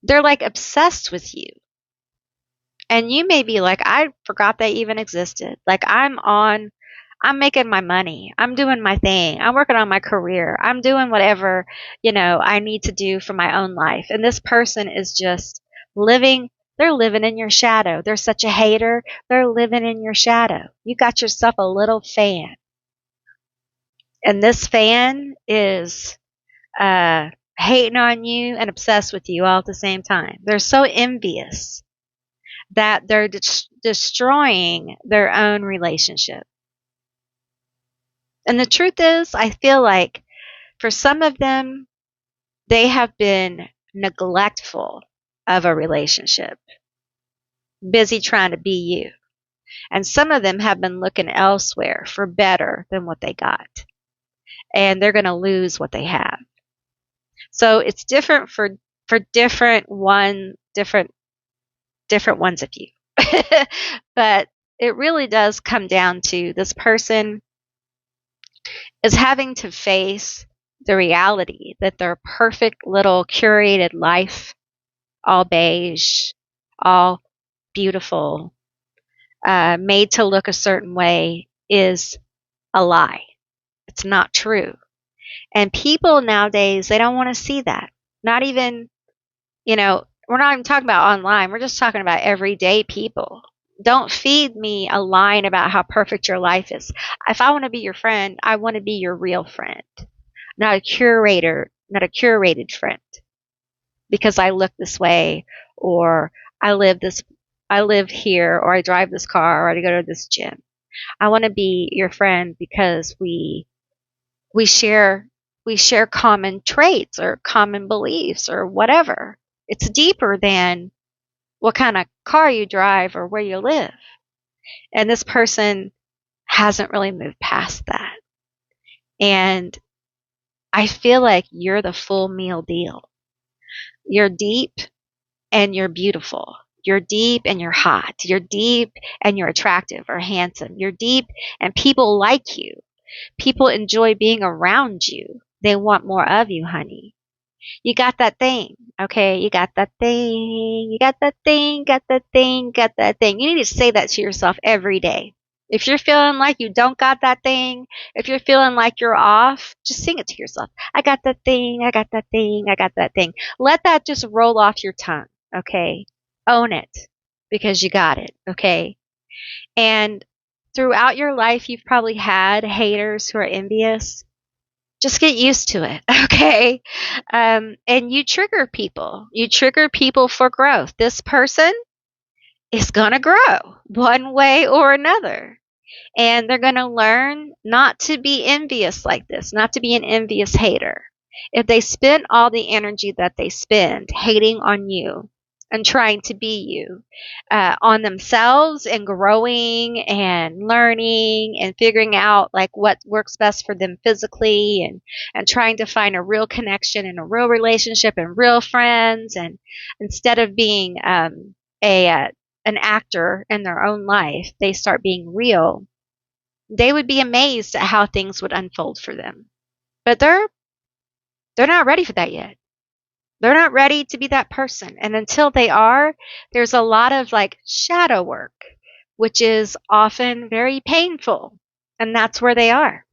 They're like obsessed with you. And you may be like, I forgot they even existed. Like I'm making my money. I'm doing my thing. I'm working on my career. I'm doing whatever, I need to do for my own life. And this person is just they're living in your shadow. They're such a hater. They're living in your shadow. You got yourself a little fan. And this fan is hating on you and obsessed with you all at the same time. They're so envious that they're destroying their own relationship. And the truth is, I feel like for some of them, they have been neglectful of a relationship, busy trying to be you. And some of them have been looking elsewhere for better than what they got. And they're going to lose what they have. So it's different for different ones of you. But it really does come down to this person is having to face the reality that their perfect little curated life, all beige, all beautiful, made to look a certain way, is a lie. It's not true. And people nowadays, they don't want to see that. Not even, we're not even talking about online. We're just talking about everyday people. Don't feed me a line about how perfect your life is. If I want to be your friend, I want to be your real friend, not a curator, not a curated friend because I look this way, or I live this, I live here, or I drive this car, or I go to this gym. I want to be your friend because we share we share common traits or common beliefs or whatever. It's deeper than what kind of car you drive or where you live. And this person hasn't really moved past that. And I feel like you're the full meal deal. You're deep and you're beautiful. You're deep and you're hot. You're deep and you're attractive or handsome. You're deep and people like you. People enjoy being around you. They want more of you, honey. You got that thing, okay? You got that thing. You got that thing. Got that thing. Got that thing. You need to say that to yourself every day. If you're feeling like you don't got that thing, if you're feeling like you're off, just sing it to yourself. I got that thing. I got that thing. I got that thing. Let that just roll off your tongue, okay? Own it because you got it, okay? And throughout your life, you've probably had haters who are envious. Just get used to it, okay? And you trigger people. You trigger people for growth. This person is going to grow one way or another. And they're going to learn not to be envious like this, not to be an envious hater. If they spend all the energy that they spend hating on you and trying to be you, on themselves and growing and learning and figuring out like what works best for them physically, and trying to find a real connection and a real relationship and real friends, and instead of being a an actor in their own life, they start being real. They would be amazed at how things would unfold for them. But they're not ready for that yet. They're not ready to be that person. And until they are, there's a lot of like shadow work, which is often very painful. And that's where they are.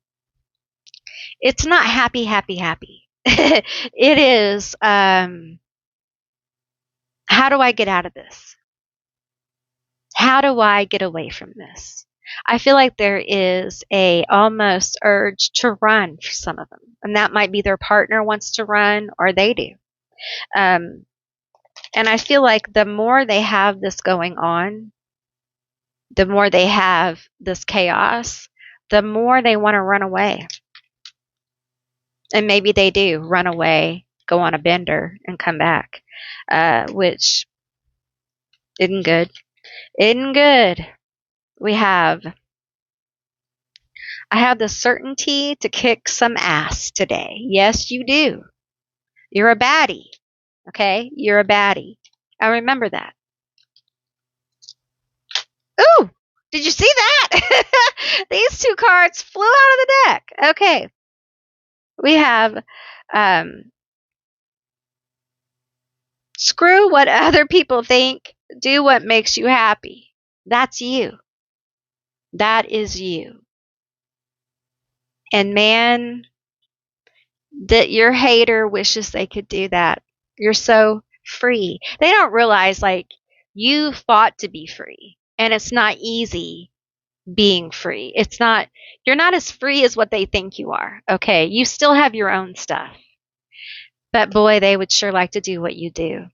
It's not happy, happy, happy. It is, how do I get out of this? How do I get away from this? I feel like there is a almost urge to run for some of them. And that might be their partner wants to run or they do. And I feel like the more they have this going on, the more they have this chaos, the more they want to run away. And maybe they do run away, go on a bender, and come back, which isn't good. Isn't good. I have the certainty to kick some ass today. Yes, you do. You're a baddie. Okay? You're a baddie. I remember that. Ooh! Did you see that? These two cards flew out of the deck. Okay. We have screw what other people think. Do what makes you happy. That's you. That is you. And man, that your hater wishes they could do that. You're so free. They don't realize like you fought to be free. And it's not easy being free. You're not as free as what they think you are. Okay. You still have your own stuff. But boy, they would sure like to do what you do.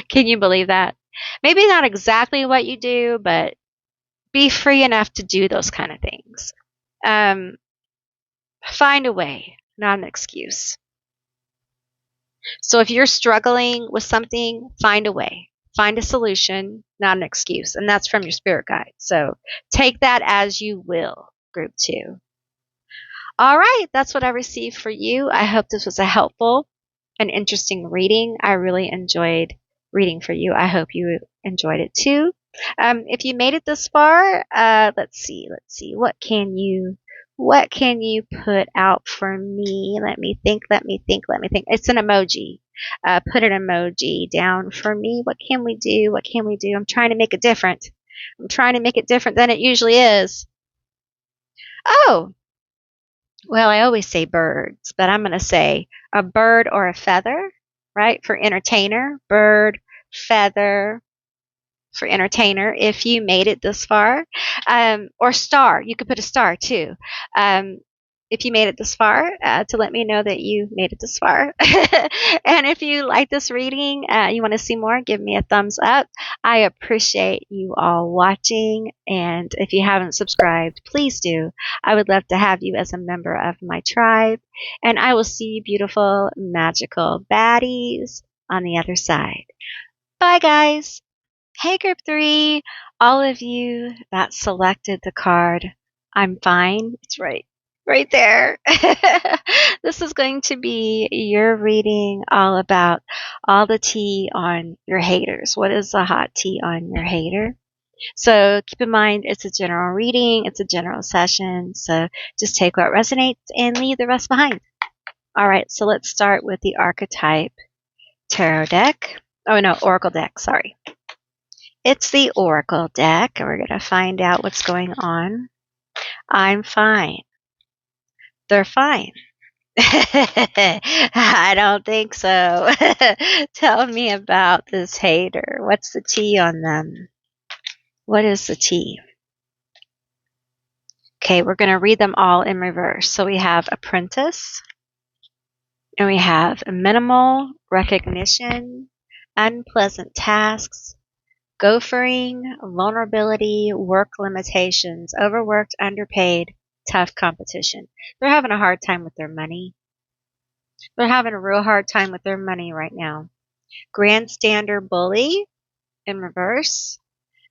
Can you believe that? Maybe not exactly what you do, but be free enough to do those kind of things. Find a way, not an excuse. So if you're struggling with something, find a way. Find a solution, not an excuse. And that's from your spirit guide. So take that as you will, group 2. All right, that's what I received for you. I hope this was a helpful and interesting reading. I really enjoyed reading for you. I hope you enjoyed it too. If you made it this far, let's see. What can you What can you put out for me? Let me think, let me think, let me think. It's an emoji. Put an emoji down for me. What can we do? What can we do? I'm trying to make it different. I'm trying to make it different than it usually is. Oh, well, I always say birds, but I'm going to say a bird or a feather, right? For entertainer, bird, feather, for entertainer if you made it this far. Or star. You could put a star too. If you made it this far, to let me know that you made it this far. And if you like this reading, you want to see more, give me a thumbs up. I appreciate you all watching. And if you haven't subscribed, please do. I would love to have you as a member of my tribe. And I will see you beautiful, magical baddies on the other side. Bye, guys. Hey, group 3, all of you that selected the card, I'm fine. It's right there. This is going to be your reading all about all the tea on your haters. What is the hot tea on your hater? So keep in mind, it's a general reading. It's a general session. So just take what resonates and leave the rest behind. All right. So let's start with the archetype tarot deck. Oh, no, oracle deck. Sorry. It's the Oracle deck, and we're going to find out what's going on. I'm fine. They're fine. I don't think so. Tell me about this hater. What's the tea on them? What is the tea? Okay, we're going to read them all in reverse. So we have apprentice, and we have minimal recognition, unpleasant tasks, gophering, vulnerability, work limitations, overworked, underpaid, tough competition. They're having a hard time with their money. They're having a real hard time with their money right now. Grandstander bully in reverse.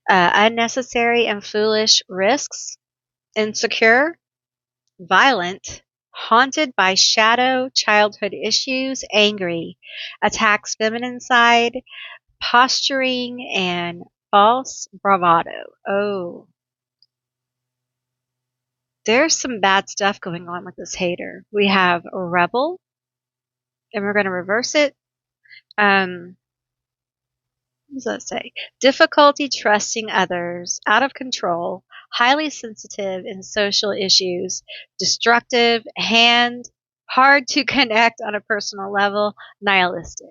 Unnecessary and foolish risks. Insecure. Violent. Haunted by shadow childhood issues. Angry. Attacks feminine side. Posturing and false bravado. Oh, there's some bad stuff going on with this hater. We have a rebel, and we're going to reverse it. What does that say? Difficulty trusting others, out of control, highly sensitive in social issues, destructive, hard to connect on a personal level, nihilistic.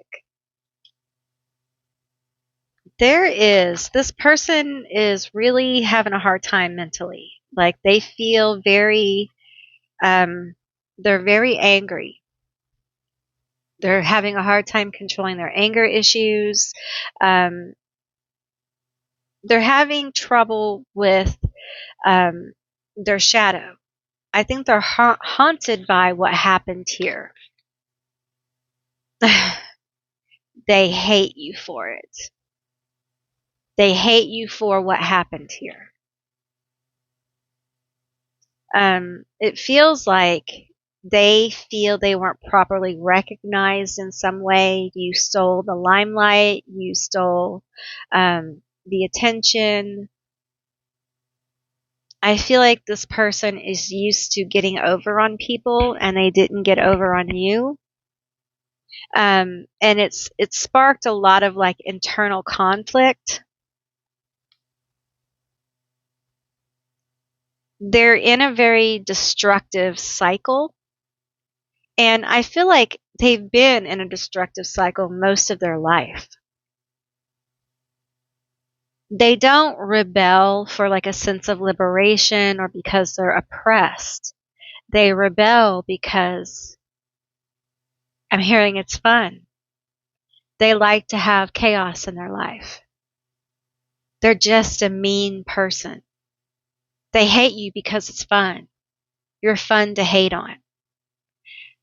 This person is really having a hard time mentally. Like they feel they're very angry. They're having a hard time controlling their anger issues. Um, they're having trouble with their shadow. I think they're haunted by what happened here. They hate you for it. They hate you for what happened here. It feels like they feel they weren't properly recognized in some way. You stole the limelight. You stole the attention. I feel like this person is used to getting over on people and they didn't get over on you. And it's sparked a lot of like internal conflict. They're in a very destructive cycle. And I feel like they've been in a destructive cycle most of their life. They don't rebel for like a sense of liberation or because they're oppressed. They rebel because I'm hearing it's fun. They like to have chaos in their life. They're just a mean person. They hate you because it's fun. You're fun to hate on.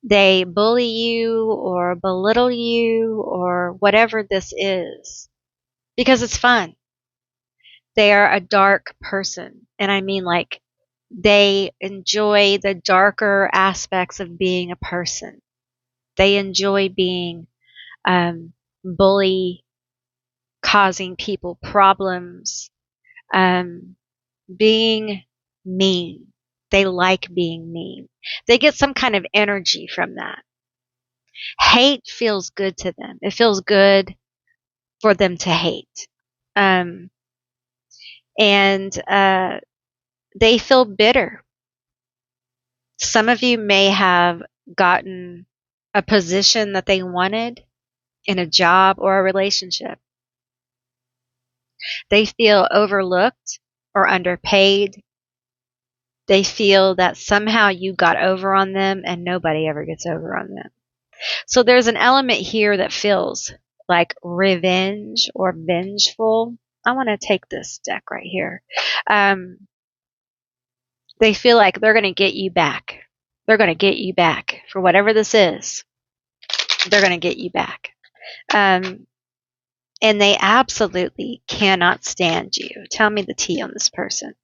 They bully you or belittle you or whatever this is because it's fun. They are a dark person. And I mean like they enjoy the darker aspects of being a person. They enjoy being bully, causing people problems, being mean. They like being mean. They get some kind of energy from that. Hate feels good to them. It feels good for them to hate. Um, and they feel bitter. Some of you may have gotten a position that they wanted in a job or a relationship. They feel overlooked or underpaid. They feel that somehow you got over on them and nobody ever gets over on them. So there's an element here that feels like revenge or vengeful. I want to take this deck right here. They feel like they're going to get you back. They're going to get you back for whatever this is. They're going to get you back. And they absolutely cannot stand you. Tell me the tea on this person.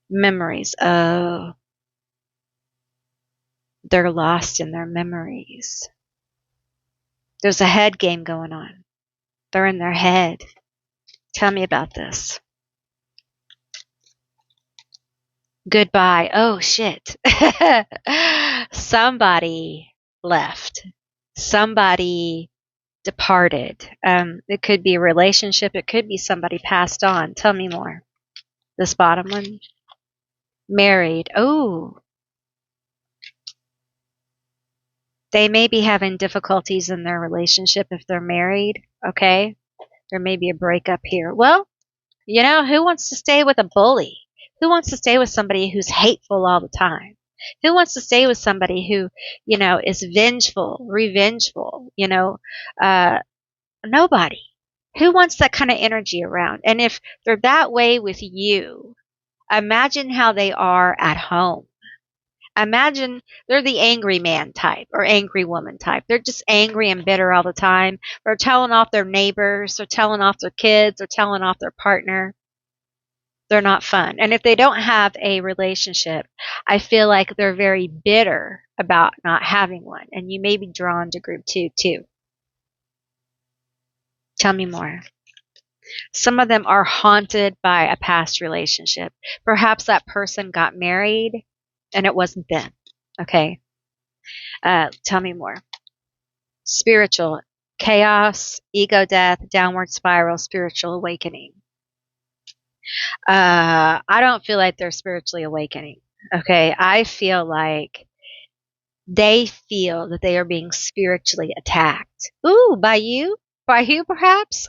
Memories. Oh, they're lost in their memories. There's a head game going on. They're in their head. Tell me about this. Goodbye. Oh, shit. Somebody left. Somebody departed. It could be a relationship. It could be somebody passed on. Tell me more. This bottom one. Married. Oh. They may be having difficulties in their relationship if they're married. Okay. There may be a breakup here. Well, you know, who wants to stay with a bully? Who wants to stay with somebody who's hateful all the time? Who wants to stay with somebody who, you know, is vengeful, revengeful? You know, nobody. Who wants that kind of energy around? And if they're that way with you, imagine how they are at home. Imagine they're the angry man type or angry woman type. They're just angry and bitter all the time. They're telling off their neighbors. They're telling off their kids. They're telling off their partner. They're not fun. And if they don't have a relationship, I feel like they're very bitter about not having one. And you may be drawn to group 2 too. Tell me more. Some of them are haunted by a past relationship. Perhaps that person got married and it wasn't them. Okay. Tell me more. Spiritual. Chaos, ego death, downward spiral, spiritual awakening. I don't feel like they're spiritually awakening. Okay. I feel like they feel that they are being spiritually attacked. Ooh, by you? By you, perhaps?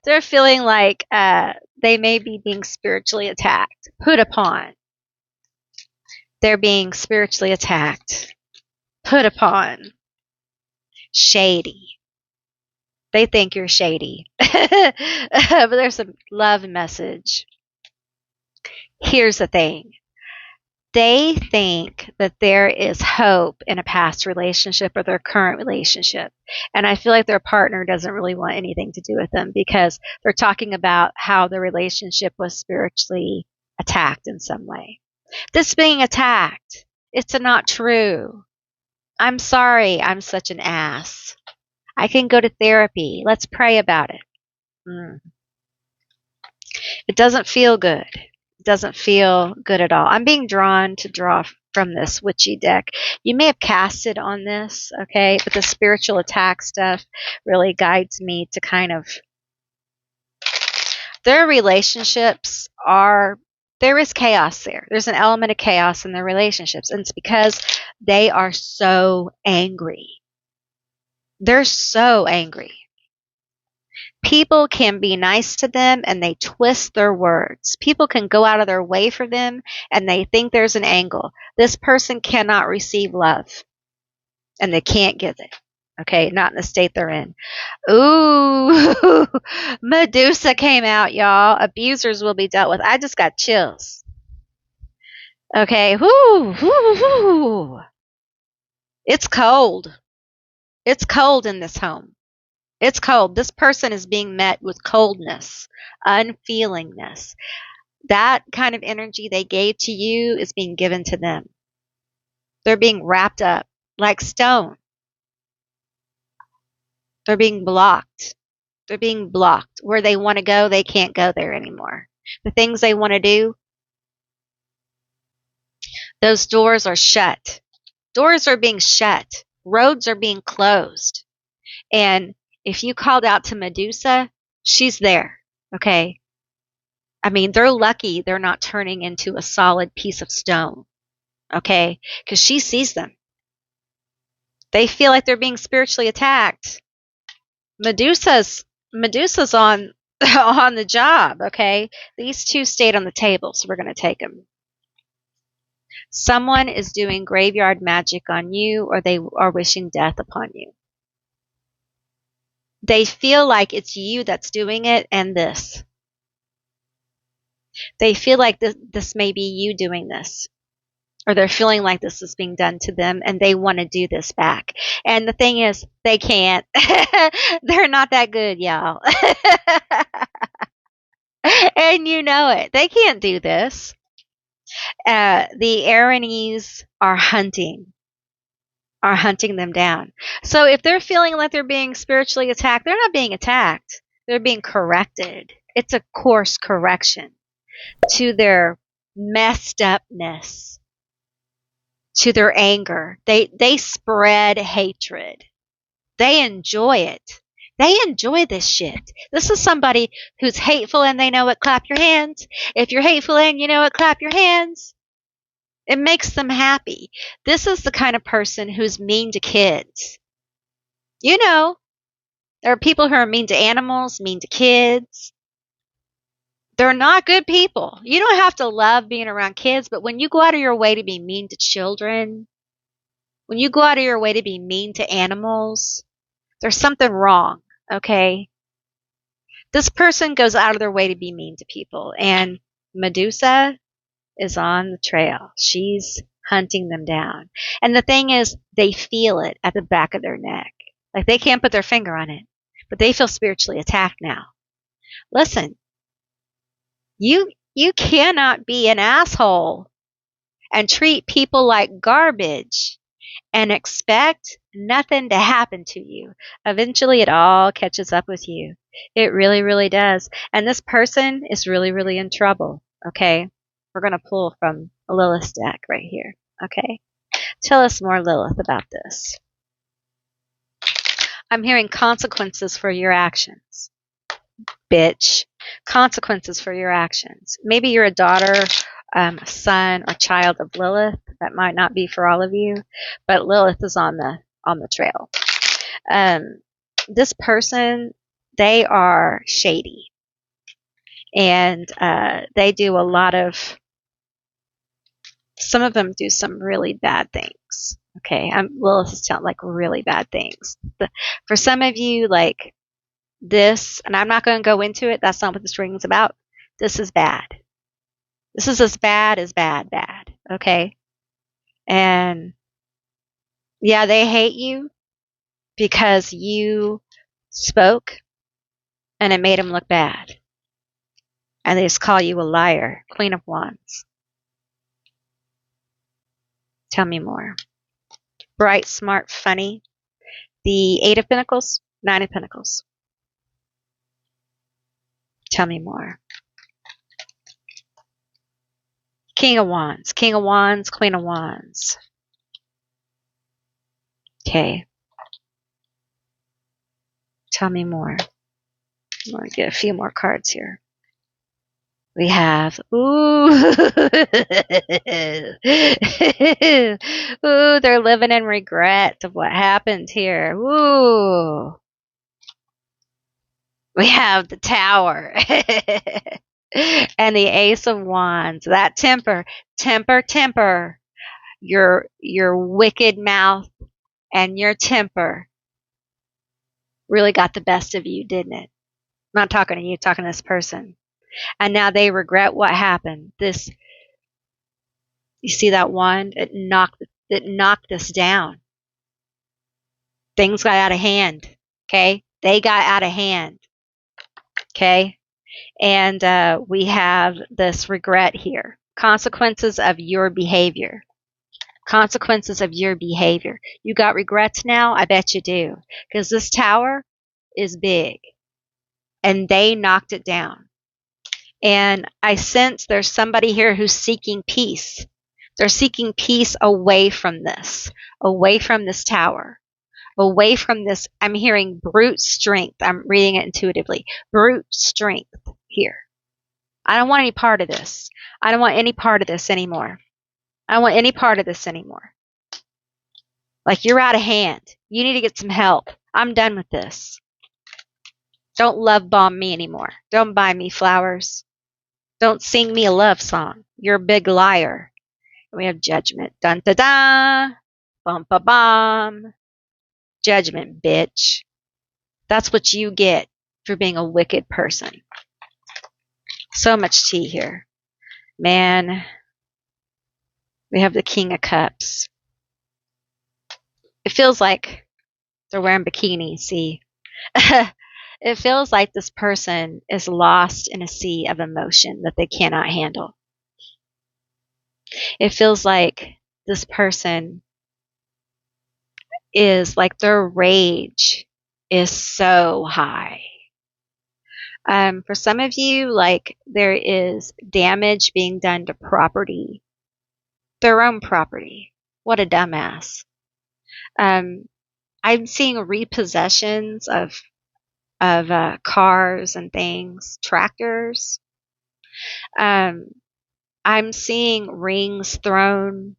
They're feeling like they may be being spiritually attacked, put upon. They're being spiritually attacked, put upon. Shady. They think you're shady. But there's a love message. Here's the thing. They think that there is hope in a past relationship or their current relationship. And I feel like their partner doesn't really want anything to do with them because they're talking about how the relationship was spiritually attacked in some way. This being attacked, it's not true. I'm sorry I'm such an ass. I can go to therapy. Let's pray about it. It doesn't feel good. It doesn't feel good at all. I'm being drawn to draw from this witchy deck. You may have casted on this, okay? But the spiritual attack stuff really guides me to kind of their relationships are there is chaos there. There's an element of chaos in their relationships. And it's because they are so angry. They're so angry. People can be nice to them and they twist their words. People can go out of their way for them and they think there's an angle. This person cannot receive love and they can't give it. Okay, not in the state they're in. Ooh, Medusa came out, y'all. Abusers will be dealt with. I just got chills. Okay, whoo, whoo, whoo. It's cold. It's cold in this home. It's cold. This person is being met with coldness, unfeelingness. That kind of energy they gave to you is being given to them. They're being wrapped up like stone. They're being blocked. They're being blocked. Where they want to go, they can't go there anymore. The things they want to do, Those doors are shut. Doors are being shut. Roads are being closed. And if you called out to Medusa, she's there. Okay. I mean, they're lucky they're not turning into a solid piece of stone. Okay. Because she sees them. They feel like they're being spiritually attacked. Medusa's on on the job. Okay. These two stayed on the table, so we're going to take them. Someone is doing graveyard magic on you, or they are wishing death upon you. They feel like it's you that's doing it, and this. They feel like this may be you doing this, or they're feeling like this is being done to them, and they want to do this back. And the thing is, they can't. They're not that good, y'all. And you know it. They can't do this. The Erinese are hunting them down. So if they're feeling like they're being spiritually attacked, they're not being attacked. They're being corrected. It's a course correction to their messed upness, to their anger. They spread hatred. They enjoy it. They enjoy this shit. This is somebody who's hateful and they know it. Clap your hands. If you're hateful and you know it, clap your hands. It makes them happy. This is the kind of person who's mean to kids. You know, there are people who are mean to animals, mean to kids. They're not good people. You don't have to love being around kids, but when you go out of your way to be mean to children, when you go out of your way to be mean to animals, there's something wrong, okay? This person goes out of their way to be mean to people, and Medusa is on the trail. She's hunting them down. And the thing is, they feel it at the back of their neck. Like they can't put their finger on it, but they feel spiritually attacked now. Listen, you cannot be an asshole and treat people like garbage and expect nothing to happen to you. Eventually it all catches up with you. It really, really does. And this person is really, really in trouble. Okay? We're going to pull from a Lilith deck right here. Okay? Tell us more, Lilith, about this. I'm hearing consequences for your actions. Bitch. Consequences for your actions. Maybe you're a daughter, son, or child of Lilith. That might not be for all of you, but Lilith is on the trail. This person, they are shady, and they do a lot of. Some of them do some really bad things. Okay, Lilith is telling like really bad things. For some of you, like this, and I'm not going to go into it. That's not what this reading's about. This is bad. This is as bad as bad. Okay, and yeah, they hate you because you spoke, and it made them look bad, and they just call you a liar. Queen of Wands. Tell me more. Bright, smart, funny. The Eight of Pentacles, Nine of Pentacles. Tell me more. King of Wands, Queen of Wands. Okay. Tell me more. I'm going to get a few more cards here. We have, ooh, ooh, they're living in regret of what happened here. Ooh. We have the Tower and the Ace of Wands. That temper. Your wicked mouth and your temper really got the best of you, didn't it? I'm not talking to you, talking to this person. And now they regret what happened. This, you see that wand? It knocked us down. Things got out of hand. Okay? They got out of hand. Okay? And we have this regret here. Consequences of your behavior. Consequences of your behavior. You got regrets now? I bet you do. Because this tower is big. And they knocked it down. And I sense there's somebody here who's seeking peace. They're seeking peace away from this tower, away from this. I'm hearing brute strength. I'm reading it intuitively. Brute strength here. I don't want any part of this. I don't want any part of this anymore. I don't want any part of this anymore. Like, you're out of hand. You need to get some help. I'm done with this. Don't love bomb me anymore. Don't buy me flowers. Don't sing me a love song. You're a big liar. And we have judgment. Dun da da. Bum ba bum. Judgment, bitch. That's what you get for being a wicked person. So much tea here. Man, we have the King of Cups. It feels like they're wearing bikinis, see? It feels like this person is lost in a sea of emotion that they cannot handle. It feels like this person is like their rage is so high. For some of you, like, there is damage being done to property, their own property. What a dumbass. I'm seeing repossessions of cars and things, tractors. I'm seeing rings thrown.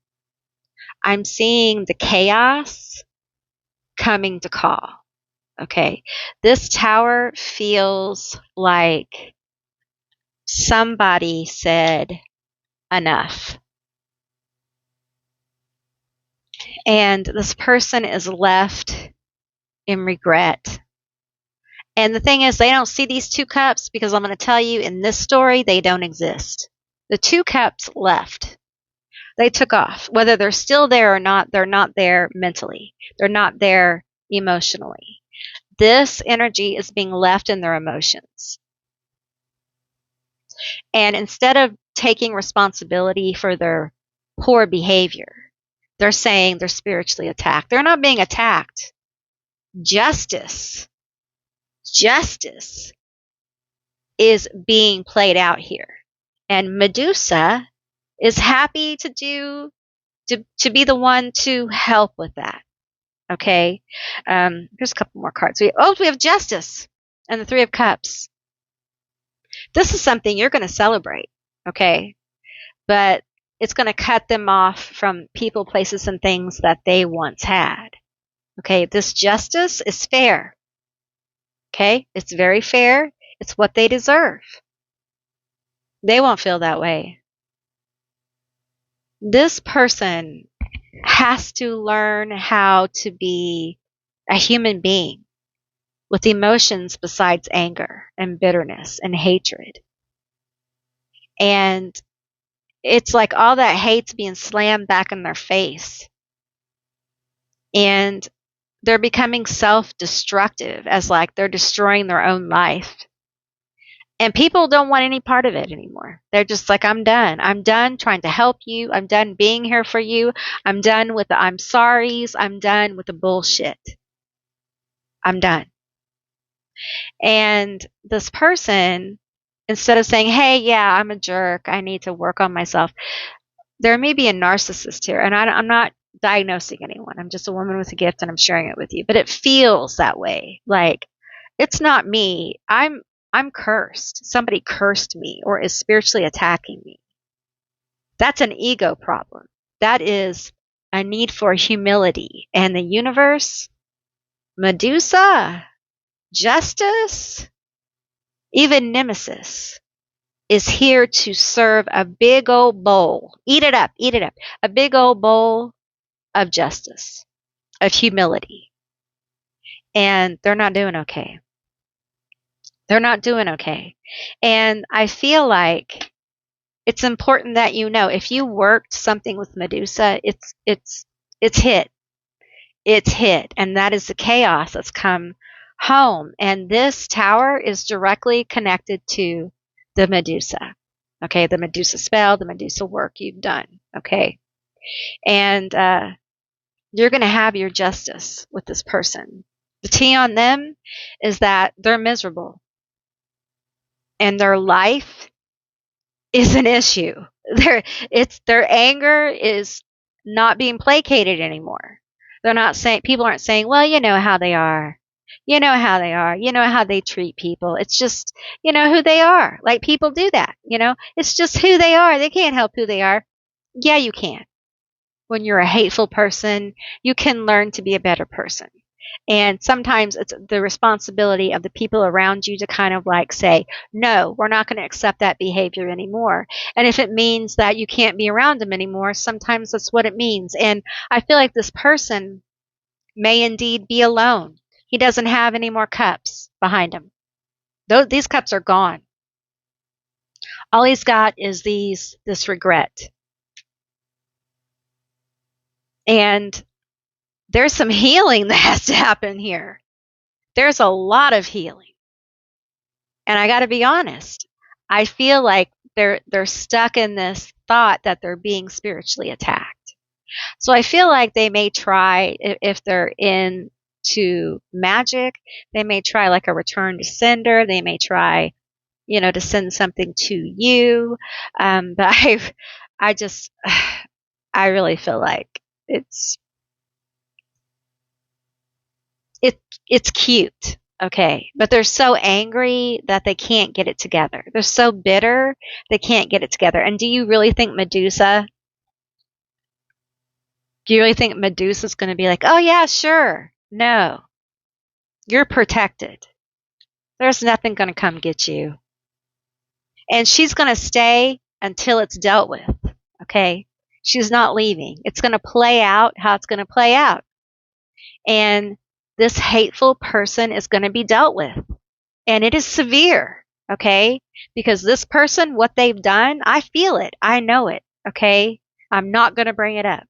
I'm seeing the chaos coming to call. Okay. This tower feels like somebody said enough. And this person is left in regret. And the thing is, they don't see these two cups because I'm going to tell you in this story, they don't exist. The two cups left. They took off. Whether they're still there or not, they're not there mentally. They're not there emotionally. This energy is being left in their emotions. And instead of taking responsibility for their poor behavior, they're saying they're spiritually attacked. They're not being attacked. Justice is being played out here. And Medusa is happy to be the one to help with that. Okay. Here's a couple more cards. We have Justice and the Three of Cups. This is something you're going to celebrate. Okay. But it's going to cut them off from people, places, and things that they once had. Okay. This justice is fair. Okay. It's very fair. It's what they deserve. They won't feel that way. This person has to learn how to be a human being with emotions besides anger and bitterness and hatred. And it's like all that hate's being slammed back in their face. And they're becoming self-destructive, as like they're destroying their own life. And people don't want any part of it anymore. They're just like, I'm done. I'm done trying to help you. I'm done being here for you. I'm done with the I'm sorries. I'm done with the bullshit. I'm done. And this person, instead of saying, hey, yeah, I'm a jerk, I need to work on myself, there may be a narcissist here. And I'm not diagnosing anyone. I'm just a woman with a gift and I'm sharing it with you. But it feels that way. Like, it's not me. I'm cursed. Somebody cursed me or is spiritually attacking me. That's an ego problem. That is a need for humility. And the universe, Medusa, Justice, even Nemesis is here to serve a big old bowl. Eat it up, eat it up. A big old bowl of justice, of humility. And they're not doing okay. They're not doing okay. And I feel like it's important that you know, if you worked something with Medusa, it's hit. It's hit. And that is the chaos that's come home. And this tower is directly connected to the Medusa. Okay, the Medusa spell, the Medusa work you've done. Okay. And you're going to have your justice with this person. The tea on them is that they're miserable. And their life is an issue. Their anger is not being placated anymore. They're not saying People aren't saying, well, you know how they are. You know how they are. You know how they treat people. It's just, who they are. Like people do that. It's just who they are. They can't help who they are. Yeah, you can. When you're a hateful person, you can learn to be a better person. And sometimes it's the responsibility of the people around you to kind of like say, no, we're not going to accept that behavior anymore. And if it means that you can't be around them anymore, sometimes that's what it means. And I feel like this person may indeed be alone. He doesn't have any more cups behind him. These cups are gone. All he's got is this regret. And there's some healing that has to happen here. There's a lot of healing. And I got to be honest, I feel like they're stuck in this thought that they're being spiritually attacked. So I feel like they may try, if they're into magic, they may try like a return to sender. They may try, to send something to you. But I just, I really feel like it's it's cute, okay, but they're so angry that they can't get it together. They're so bitter they can't get it together. And do you really think Medusa? Do you really think Medusa's going to be like, oh yeah, sure? No, you're protected. There's nothing going to come get you, and she's going to stay until it's dealt with. Okay, she's not leaving. It's going to play out how it's going to play out, and this hateful person is going to be dealt with. And it is severe, okay? Because this person, what they've done, I feel it. I know it, okay? I'm not going to bring it up.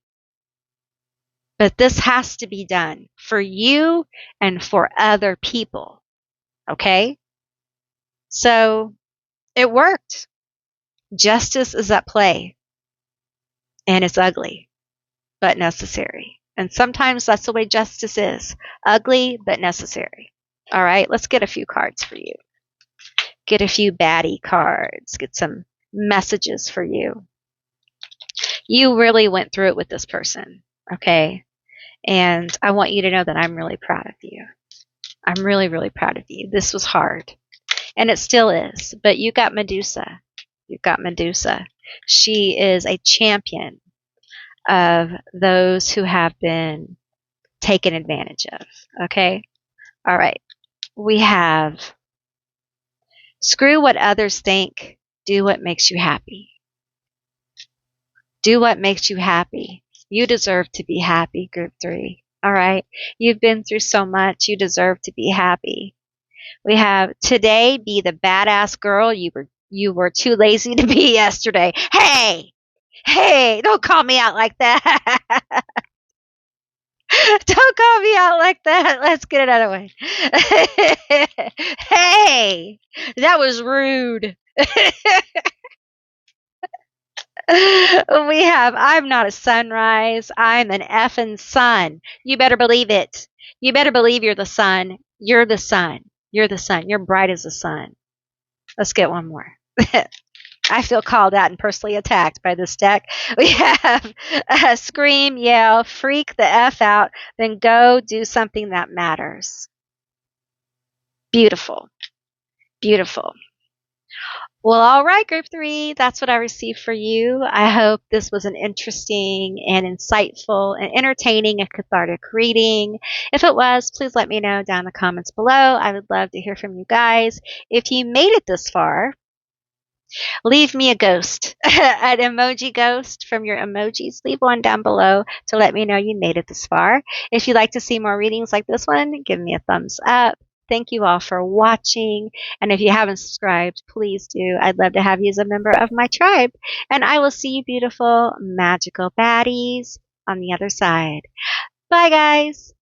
But this has to be done for you and for other people, okay? So it worked. Justice is at play. And it's ugly, but necessary. And sometimes that's the way justice is. Ugly, but necessary. All right, let's get a few cards for you. Get a few baddie cards. Get some messages for you. You really went through it with this person, okay? And I want you to know that I'm really proud of you. I'm really, really proud of you. This was hard. And it still is. But you got Medusa. You've got Medusa. She is a champion of those who have been taken advantage of, okay? All right. We have screw what others think. Do what makes you happy. Do what makes you happy. You deserve to be happy, group 3. All right. You've been through so much. You deserve to be happy. We have today, be the badass girl you were too lazy to be yesterday. Hey, don't call me out like that. Don't call me out like that. Let's get it out of the way. Hey, that was rude. We have, I'm not a sunrise. I'm an effing sun. You better believe it. You better believe you're the sun. You're the sun. You're the sun. You're bright as the sun. Let's get one more. I feel called out and personally attacked by this deck. We have scream, yell, freak the F out, then go do something that matters. Beautiful. Beautiful. Well, all right, group 3, that's what I received for you. I hope this was an interesting and insightful and entertaining and cathartic reading. If it was, please let me know down in the comments below. I would love to hear from you guys. If you made it this far, leave me a ghost, an emoji ghost from your emojis. Leave one down below to let me know you made it this far. If you'd like to see more readings like this one, give me a thumbs up. Thank you all for watching. And if you haven't subscribed, please do. I'd love to have you as a member of my tribe. And I will see you beautiful, magical baddies on the other side. Bye, guys.